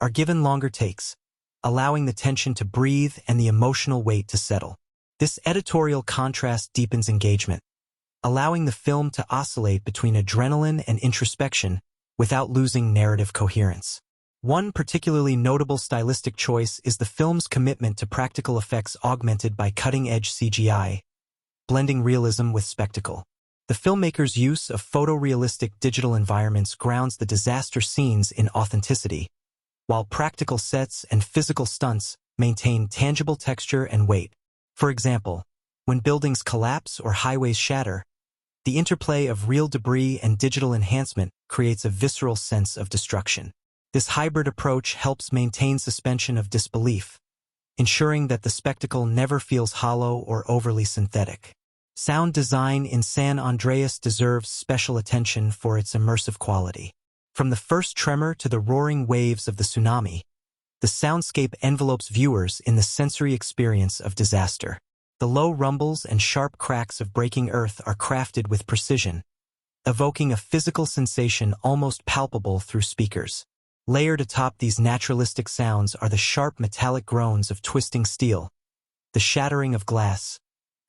are given longer takes, allowing the tension to breathe and the emotional weight to settle. This editorial contrast deepens engagement, allowing the film to oscillate between adrenaline and introspection without losing narrative coherence. One particularly notable stylistic choice is the film's commitment to practical effects augmented by cutting-edge CGI, blending realism with spectacle. The filmmaker's use of photorealistic digital environments grounds the disaster scenes in authenticity, while practical sets and physical stunts maintain tangible texture and weight. For example, when buildings collapse or highways shatter, the interplay of real debris and digital enhancement creates a visceral sense of destruction. This hybrid approach helps maintain suspension of disbelief, ensuring that the spectacle never feels hollow or overly synthetic. Sound design in San Andreas deserves special attention for its immersive quality. From the first tremor to the roaring waves of the tsunami, the soundscape envelopes viewers in the sensory experience of disaster. The low rumbles and sharp cracks of breaking earth are crafted with precision, evoking a physical sensation almost palpable through speakers. Layered atop these naturalistic sounds are the sharp metallic groans of twisting steel, the shattering of glass,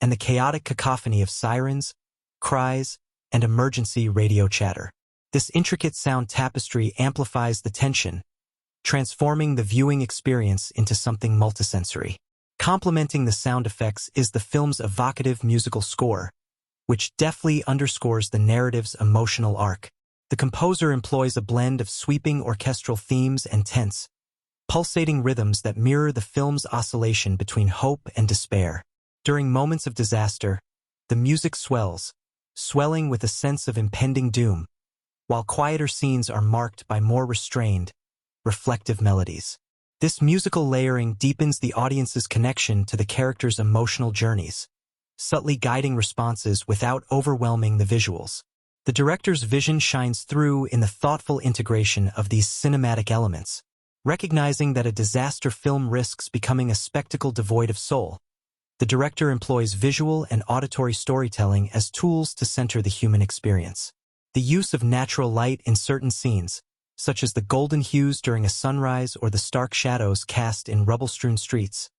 and the chaotic cacophony of sirens, cries, and emergency radio chatter. This intricate sound tapestry amplifies the tension, transforming the viewing experience into something multisensory. Complementing the sound effects is the film's evocative musical score, which deftly underscores the narrative's emotional arc. The composer employs a blend of sweeping orchestral themes and tense, pulsating rhythms that mirror the film's oscillation between hope and despair. During moments of disaster, the music swells, swelling with a sense of impending doom, while quieter scenes are marked by more restrained, reflective melodies. This musical layering deepens the audience's connection to the characters' emotional journeys, subtly guiding responses without overwhelming the visuals. The director's vision shines through in the thoughtful integration of these cinematic elements. Recognizing that a disaster film risks becoming a spectacle devoid of soul, the director employs visual and auditory storytelling as tools to center the human experience. The use of natural light in certain scenes, such as the golden hues during a sunrise or the stark shadows cast in rubble-strewn streets,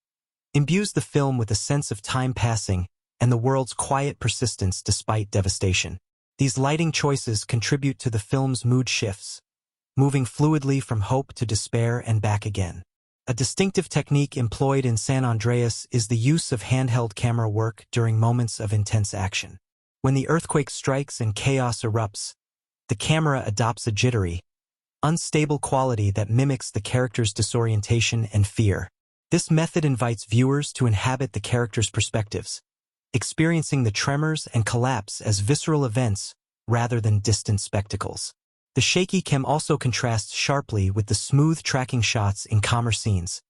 imbues the film with a sense of time passing and the world's quiet persistence despite devastation. These lighting choices contribute to the film's mood shifts, moving fluidly from hope to despair and back again. A distinctive technique employed in San Andreas is the use of handheld camera work during moments of intense action. When the earthquake strikes and chaos erupts, the camera adopts a jittery, unstable quality that mimics the character's disorientation and fear. This method invites viewers to inhabit the characters' perspectives, experiencing the tremors and collapse as visceral events rather than distant spectacles. The shaky cam also contrasts sharply with the smooth tracking shots in calmer scenes,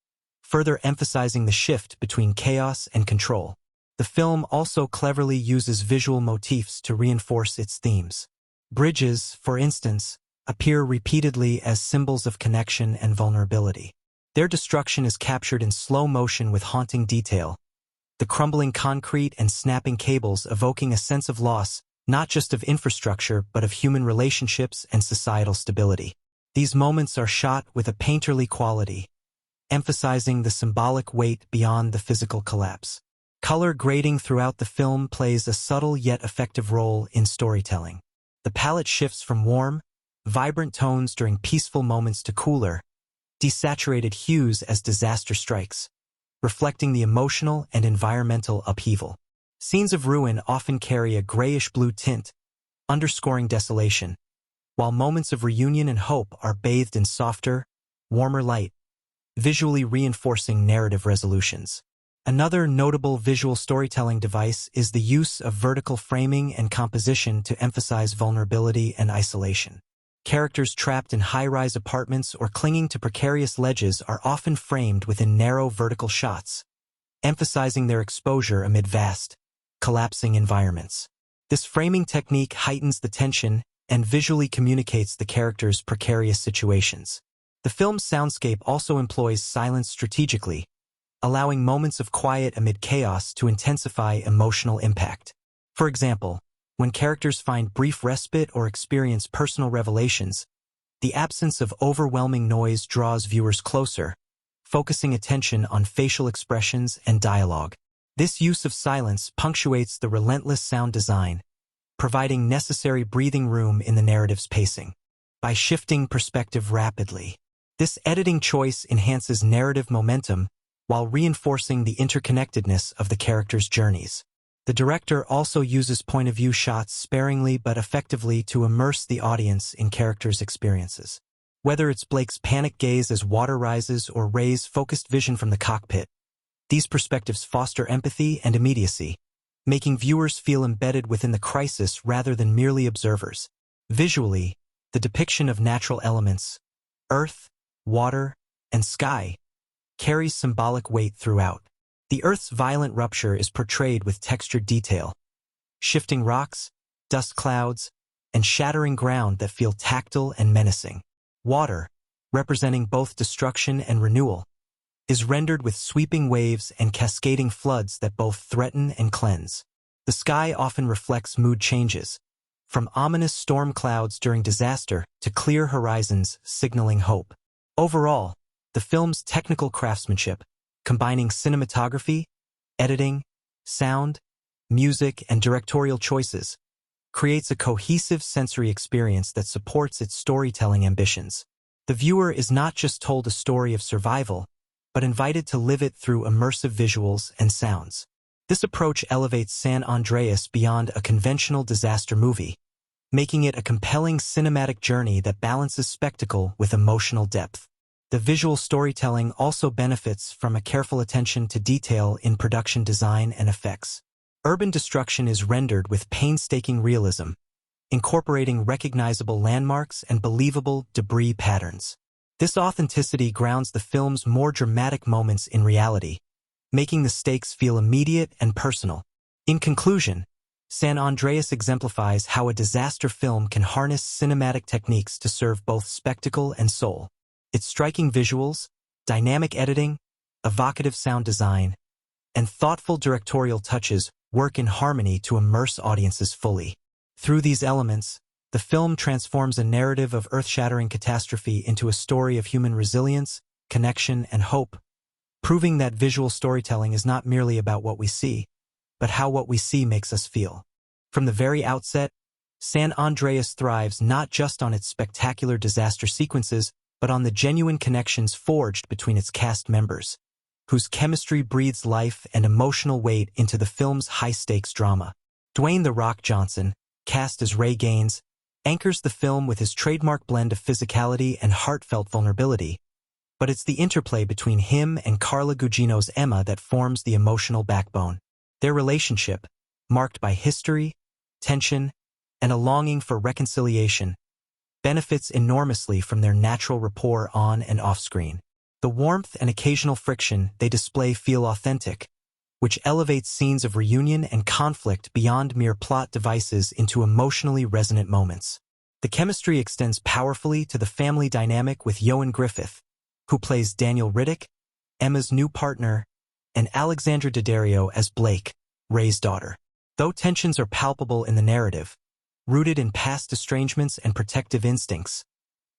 further emphasizing the shift between chaos and control. The film also cleverly uses visual motifs to reinforce its themes. Bridges, for instance, appear repeatedly as symbols of connection and vulnerability. Their destruction is captured in slow motion with haunting detail, the crumbling concrete and snapping cables evoking a sense of loss, not just of infrastructure but of human relationships and societal stability. These moments are shot with a painterly quality, emphasizing the symbolic weight beyond the physical collapse. Color grading throughout the film plays a subtle yet effective role in storytelling. The palette shifts from warm, vibrant tones during peaceful moments to cooler, desaturated hues as disaster strikes, reflecting the emotional and environmental upheaval. Scenes of ruin often carry a grayish-blue tint, underscoring desolation, while moments of reunion and hope are bathed in softer, warmer light, visually reinforcing narrative resolutions. Another notable visual storytelling device is the use of vertical framing and composition to emphasize vulnerability and isolation. Characters trapped in high-rise apartments or clinging to precarious ledges are often framed within narrow vertical shots, emphasizing their exposure amid vast, collapsing environments. This framing technique heightens the tension and visually communicates the characters' precarious situations. The film's soundscape also employs silence strategically, allowing moments of quiet amid chaos to intensify emotional impact. For example, when characters find brief respite or experience personal revelations, the absence of overwhelming noise draws viewers closer, focusing attention on facial expressions and dialogue. This use of silence punctuates the relentless sound design, providing necessary breathing room in the narrative's pacing. By shifting perspective rapidly, this editing choice enhances narrative momentum while reinforcing the interconnectedness of the characters' journeys. The director also uses point-of-view shots sparingly but effectively to immerse the audience in characters' experiences. Whether it's Blake's panic gaze as water rises or Ray's focused vision from the cockpit, these perspectives foster empathy and immediacy, making viewers feel embedded within the crisis rather than merely observers. Visually, the depiction of natural elements, earth, water, and sky, carries symbolic weight throughout. The Earth's violent rupture is portrayed with textured detail, shifting rocks, dust clouds, and shattering ground that feel tactile and menacing. Water, representing both destruction and renewal, is rendered with sweeping waves and cascading floods that both threaten and cleanse. The sky often reflects mood changes, from ominous storm clouds during disaster to clear horizons signaling hope. Overall, the film's technical craftsmanship, combining cinematography, editing, sound, music, and directorial choices, creates a cohesive sensory experience that supports its storytelling ambitions. The viewer is not just told a story of survival, but invited to live it through immersive visuals and sounds. This approach elevates San Andreas beyond a conventional disaster movie, making it a compelling cinematic journey that balances spectacle with emotional depth. The visual storytelling also benefits from a careful attention to detail in production design and effects. Urban destruction is rendered with painstaking realism, incorporating recognizable landmarks and believable debris patterns. This authenticity grounds the film's more dramatic moments in reality, making the stakes feel immediate and personal. In conclusion, San Andreas exemplifies how a disaster film can harness cinematic techniques to serve both spectacle and soul. Its striking visuals, dynamic editing, evocative sound design, and thoughtful directorial touches work in harmony to immerse audiences fully. Through these elements, the film transforms a narrative of earth-shattering catastrophe into a story of human resilience, connection, and hope, proving that visual storytelling is not merely about what we see, but how what we see makes us feel. From the very outset, San Andreas thrives not just on its spectacular disaster sequences, but on the genuine connections forged between its cast members, whose chemistry breathes life and emotional weight into the film's high-stakes drama. Dwayne "The Rock" Johnson, cast as Ray Gaines, anchors the film with his trademark blend of physicality and heartfelt vulnerability, but it's the interplay between him and Carla Gugino's Emma that forms the emotional backbone. Their relationship, marked by history, tension, and a longing for reconciliation, benefits enormously from their natural rapport on and off screen. The warmth and occasional friction they display feel authentic, which elevates scenes of reunion and conflict beyond mere plot devices into emotionally resonant moments. The chemistry extends powerfully to the family dynamic with Ioan Gruffudd, who plays Daniel Riddick, Emma's new partner, and Alexandra Daddario as Blake, Ray's daughter. Though tensions are palpable in the narrative, rooted in past estrangements and protective instincts,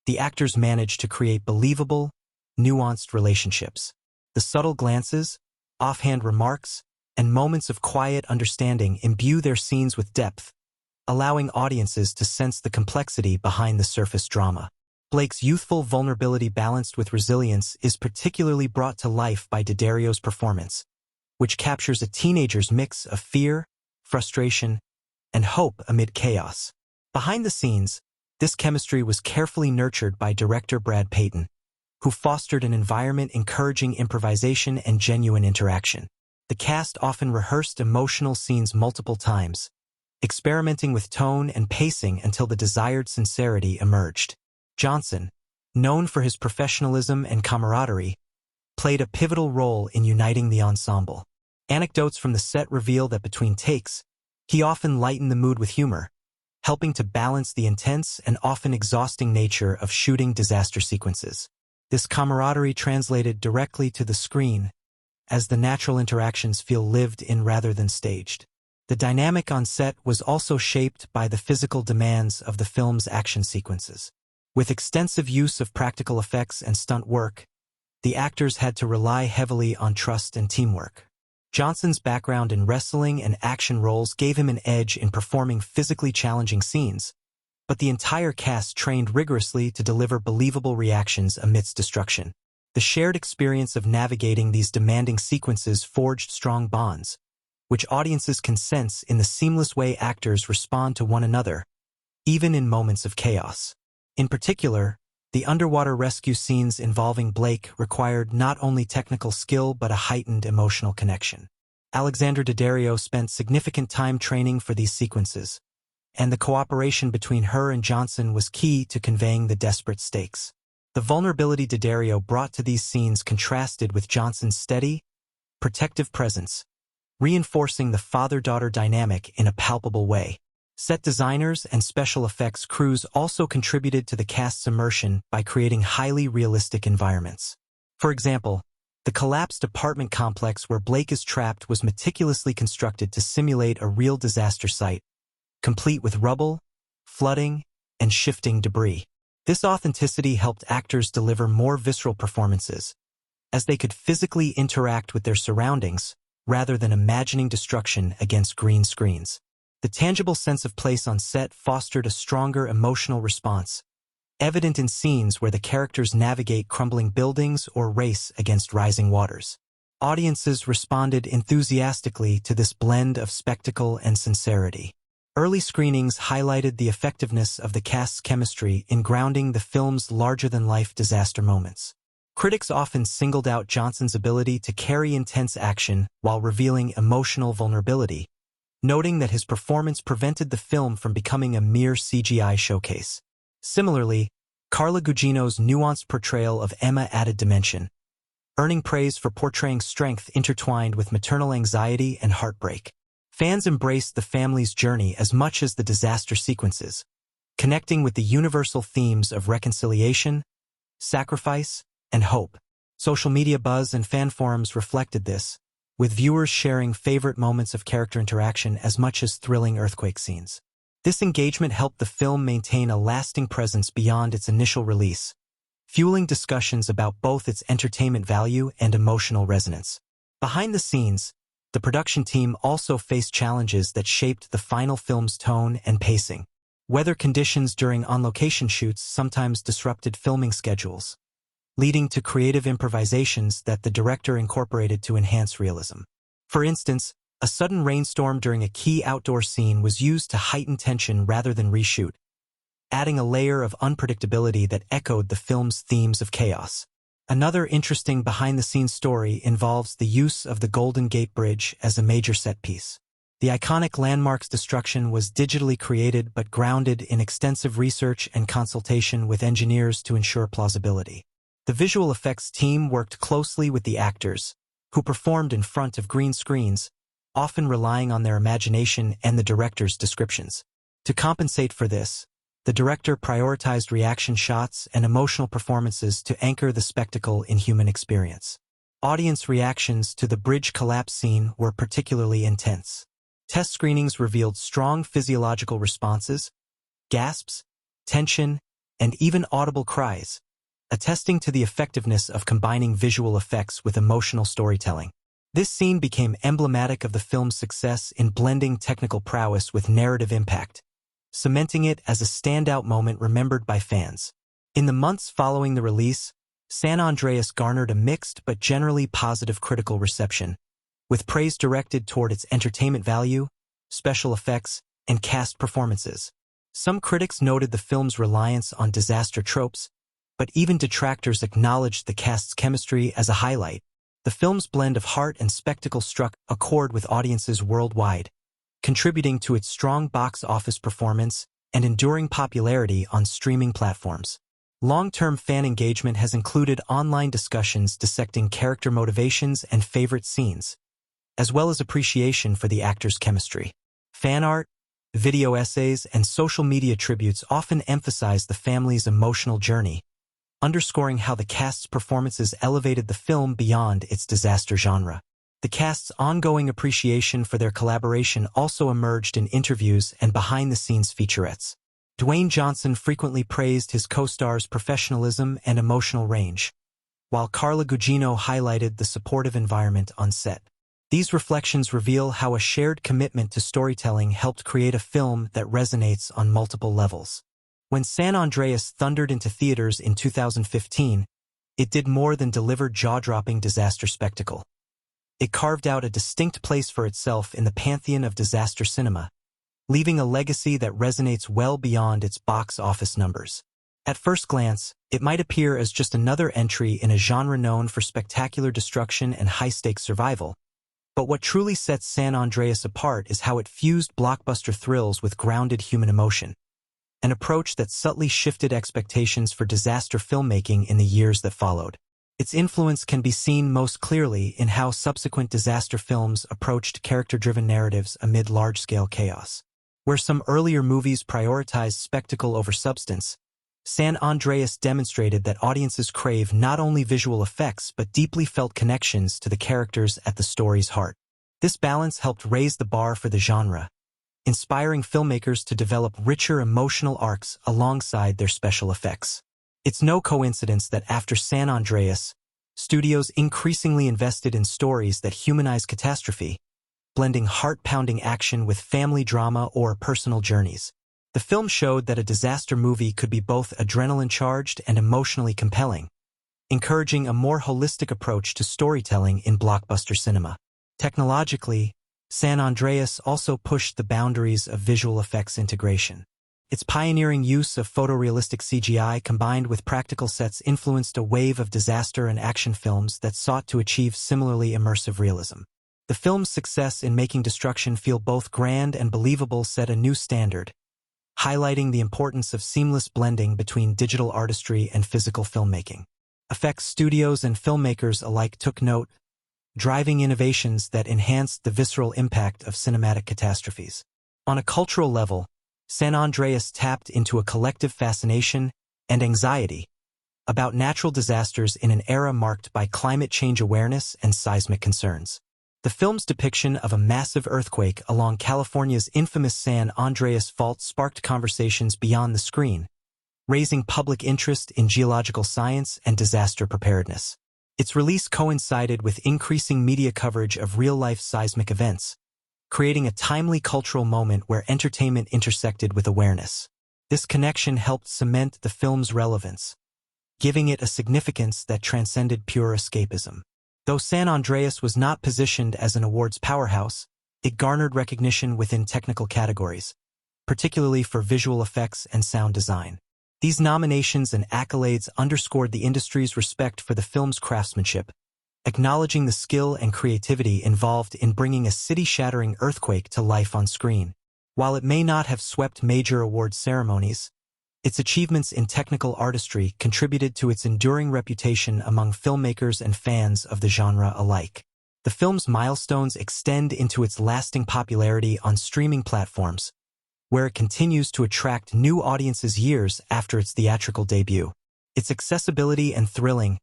the actors manage to create believable, nuanced relationships. The subtle glances, offhand remarks, and moments of quiet understanding imbue their scenes with depth, allowing audiences to sense the complexity behind the surface drama. Blake's youthful vulnerability balanced with resilience is particularly brought to life by Daddario's performance, which captures a teenager's mix of fear, frustration, and hope amid chaos. Behind the scenes, this chemistry was carefully nurtured by director Brad Peyton, who fostered an environment encouraging improvisation and genuine interaction. The cast often rehearsed emotional scenes multiple times, experimenting with tone and pacing until the desired sincerity emerged. Johnson, known for his professionalism and camaraderie, played a pivotal role in uniting the ensemble. Anecdotes from the set reveal that between takes, he often lightened the mood with humor, helping to balance the intense and often exhausting nature of shooting disaster sequences. This camaraderie translated directly to the screen, as the natural interactions feel lived in rather than staged. The dynamic on set was also shaped by the physical demands of the film's action sequences. With extensive use of practical effects and stunt work, the actors had to rely heavily on trust and teamwork. Johnson's background in wrestling and action roles gave him an edge in performing physically challenging scenes, but the entire cast trained rigorously to deliver believable reactions amidst destruction. The shared experience of navigating these demanding sequences forged strong bonds, which audiences can sense in the seamless way actors respond to one another, even in moments of chaos. In particular, the underwater rescue scenes involving Blake required not only technical skill but a heightened emotional connection. Alexandra Daddario spent significant time training for these sequences, and the cooperation between her and Johnson was key to conveying the desperate stakes. The vulnerability Daddario brought to these scenes contrasted with Johnson's steady, protective presence, reinforcing the father-daughter dynamic in a palpable way. Set designers and special effects crews also contributed to the cast's immersion by creating highly realistic environments. For example, the collapsed apartment complex where Blake is trapped was meticulously constructed to simulate a real disaster site, complete with rubble, flooding, and shifting debris. This authenticity helped actors deliver more visceral performances, as they could physically interact with their surroundings rather than imagining destruction against green screens. The tangible sense of place on set fostered a stronger emotional response, evident in scenes where the characters navigate crumbling buildings or race against rising waters. Audiences responded enthusiastically to this blend of spectacle and sincerity. Early screenings highlighted the effectiveness of the cast's chemistry in grounding the film's larger-than-life disaster moments. Critics often singled out Johnson's ability to carry intense action while revealing emotional vulnerability, noting that his performance prevented the film from becoming a mere CGI showcase. Similarly, Carla Gugino's nuanced portrayal of Emma added dimension, earning praise for portraying strength intertwined with maternal anxiety and heartbreak. Fans embraced the family's journey as much as the disaster sequences, connecting with the universal themes of reconciliation, sacrifice, and hope. Social media buzz and fan forums reflected this, with viewers sharing favorite moments of character interaction as much as thrilling earthquake scenes. This engagement helped the film maintain a lasting presence beyond its initial release, fueling discussions about both its entertainment value and emotional resonance. Behind the scenes, the production team also faced challenges that shaped the final film's tone and pacing. Weather conditions during on-location shoots sometimes disrupted filming schedules, leading to creative improvisations that the director incorporated to enhance realism. For instance, a sudden rainstorm during a key outdoor scene was used to heighten tension rather than reshoot, adding a layer of unpredictability that echoed the film's themes of chaos. Another interesting behind-the-scenes story involves the use of the Golden Gate Bridge as a major set piece. The iconic landmark's destruction was digitally created but grounded in extensive research and consultation with engineers to ensure plausibility. The visual effects team worked closely with the actors, who performed in front of green screens, often relying on their imagination and the director's descriptions. To compensate for this, the director prioritized reaction shots and emotional performances to anchor the spectacle in human experience. Audience reactions to the bridge collapse scene were particularly intense. Test screenings revealed strong physiological responses, gasps, tension, and even audible cries, attesting to the effectiveness of combining visual effects with emotional storytelling. This scene became emblematic of the film's success in blending technical prowess with narrative impact, cementing it as a standout moment remembered by fans. In the months following the release, San Andreas garnered a mixed but generally positive critical reception, with praise directed toward its entertainment value, special effects, and cast performances. Some critics noted the film's reliance on disaster tropes, but even detractors acknowledged the cast's chemistry as a highlight. The film's blend of heart and spectacle struck a chord with audiences worldwide, contributing to its strong box office performance and enduring popularity on streaming platforms. Long-term fan engagement has included online discussions dissecting character motivations and favorite scenes, as well as appreciation for the actors' chemistry. Fan art, video essays, and social media tributes often emphasize the family's emotional journey, underscoring how the cast's performances elevated the film beyond its disaster genre. The cast's ongoing appreciation for their collaboration also emerged in interviews and behind-the-scenes featurettes. Dwayne Johnson frequently praised his co-star's professionalism and emotional range, while Carla Gugino highlighted the supportive environment on set. These reflections reveal how a shared commitment to storytelling helped create a film that resonates on multiple levels. When San Andreas thundered into theaters in 2015, it did more than deliver jaw-dropping disaster spectacle. It carved out a distinct place for itself in the pantheon of disaster cinema, leaving a legacy that resonates well beyond its box office numbers. At first glance, it might appear as just another entry in a genre known for spectacular destruction and high-stakes survival, but what truly sets San Andreas apart is how it fused blockbuster thrills with grounded human emotion, an approach that subtly shifted expectations for disaster filmmaking in the years that followed. Its influence can be seen most clearly in how subsequent disaster films approached character-driven narratives amid large-scale chaos. Where some earlier movies prioritized spectacle over substance, San Andreas demonstrated that audiences crave not only visual effects but deeply felt connections to the characters at the story's heart. This balance helped raise the bar for the genre, inspiring filmmakers to develop richer emotional arcs alongside their special effects. It's no coincidence that after San Andreas, studios increasingly invested in stories that humanize catastrophe, blending heart-pounding action with family drama or personal journeys. The film showed that a disaster movie could be both adrenaline-charged and emotionally compelling, encouraging a more holistic approach to storytelling in blockbuster cinema. Technologically, San Andreas also pushed the boundaries of visual effects integration. Its pioneering use of photorealistic CGI combined with practical sets influenced a wave of disaster and action films that sought to achieve similarly immersive realism. The film's success in making destruction feel both grand and believable set a new standard, highlighting the importance of seamless blending between digital artistry and physical filmmaking. Effects studios and filmmakers alike took note, driving innovations that enhanced the visceral impact of cinematic catastrophes. On a cultural level, San Andreas tapped into a collective fascination and anxiety about natural disasters in an era marked by climate change awareness and seismic concerns. The film's depiction of a massive earthquake along California's infamous San Andreas Fault sparked conversations beyond the screen, raising public interest in geological science and disaster preparedness. Its release coincided with increasing media coverage of real-life seismic events, creating a timely cultural moment where entertainment intersected with awareness. This connection helped cement the film's relevance, giving it a significance that transcended pure escapism. Though San Andreas was not positioned as an awards powerhouse, it garnered recognition within technical categories, particularly for visual effects and sound design. These nominations and accolades underscored the industry's respect for the film's craftsmanship, acknowledging the skill and creativity involved in bringing a city-shattering earthquake to life on screen. While it may not have swept major awards ceremonies, Its achievements in technical artistry contributed to its enduring reputation among filmmakers and fans of the genre alike. The film's milestones extend into its lasting popularity on streaming platforms, where it continues to attract new audiences years after its theatrical debut. Its accessibility and thrilling,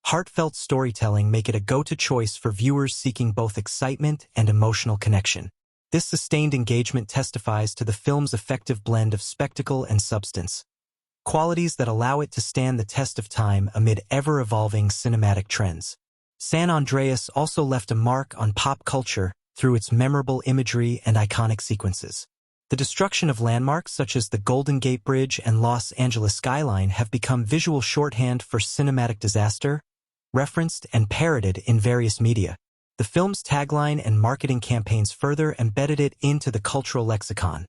heartfelt storytelling make it a go-to choice for viewers seeking both excitement and emotional connection. This sustained engagement testifies to the film's effective blend of spectacle and substance, qualities that allow it to stand the test of time amid ever-evolving cinematic trends. San Andreas also left a mark on pop culture through its memorable imagery and iconic sequences. The destruction of landmarks such as the Golden Gate Bridge and Los Angeles skyline have become visual shorthand for cinematic disaster, referenced and parroted in various media. The film's tagline and marketing campaigns further embedded it into the cultural lexicon,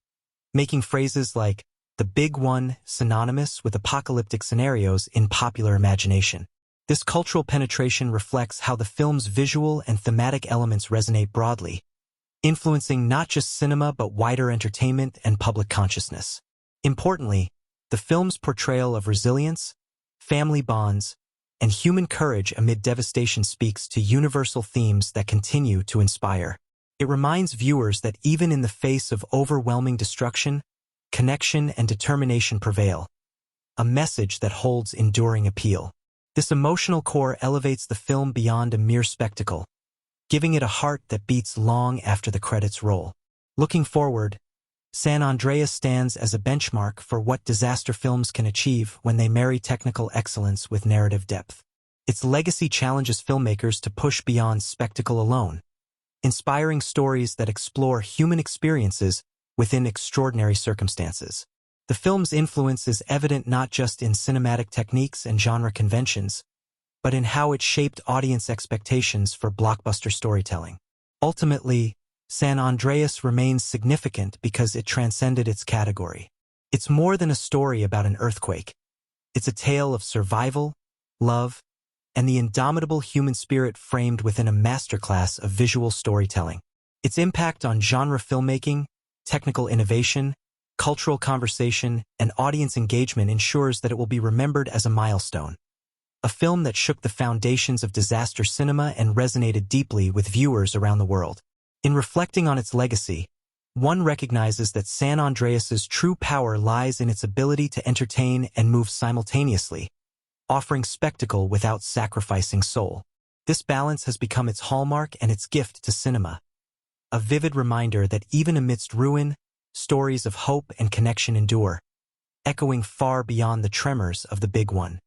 making phrases like "the big one" synonymous with apocalyptic scenarios in popular imagination. This cultural penetration reflects how the film's visual and thematic elements resonate broadly, influencing not just cinema but wider entertainment and public consciousness. Importantly, the film's portrayal of resilience, family bonds, and human courage amid devastation speaks to universal themes that continue to inspire. It reminds viewers that even in the face of overwhelming destruction, connection and determination prevail, a message that holds enduring appeal. This emotional core elevates the film beyond a mere spectacle, giving it a heart that beats long after the credits roll. Looking forward, San Andreas stands as a benchmark for what disaster films can achieve when they marry technical excellence with narrative depth. Its legacy challenges filmmakers to push beyond spectacle alone, inspiring stories that explore human experiences within extraordinary circumstances. The film's influence is evident not just in cinematic techniques and genre conventions, but in how it shaped audience expectations for blockbuster storytelling. Ultimately, San Andreas remains significant because it transcended its category. It's more than a story about an earthquake. It's a tale of survival, love, and the indomitable human spirit framed within a masterclass of visual storytelling. Its impact on genre filmmaking, technical innovation, cultural conversation, and audience engagement ensures that it will be remembered as a milestone. A film that shook the foundations of disaster cinema and resonated deeply with viewers around the world. In reflecting on its legacy, one recognizes that San Andreas's true power lies in its ability to entertain and move simultaneously, offering spectacle without sacrificing soul. This balance has become its hallmark and its gift to cinema, a vivid reminder that even amidst ruin, stories of hope and connection endure, echoing far beyond the tremors of the big one.